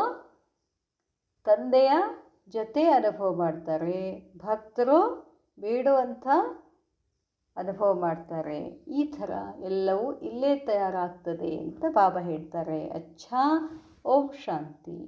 ತಂದೆಯ ಜೊತೆ ಅನುಭವ ಮಾಡ್ತಾರೆ, ಭಕ್ತರು ಬೇಡುವಂಥ ಅನುಭವ ಮಾಡ್ತಾರೆ. ಈ ಥರ ಎಲ್ಲವೂ ಇಲ್ಲೇ ತಯಾರಾಗ್ತದೆ ಅಂತ ಬಾಬಾ ಹೇಳ್ತಾರೆ. ಅಚ್ಛಾ, ಓಂ ಶಾಂತಿ.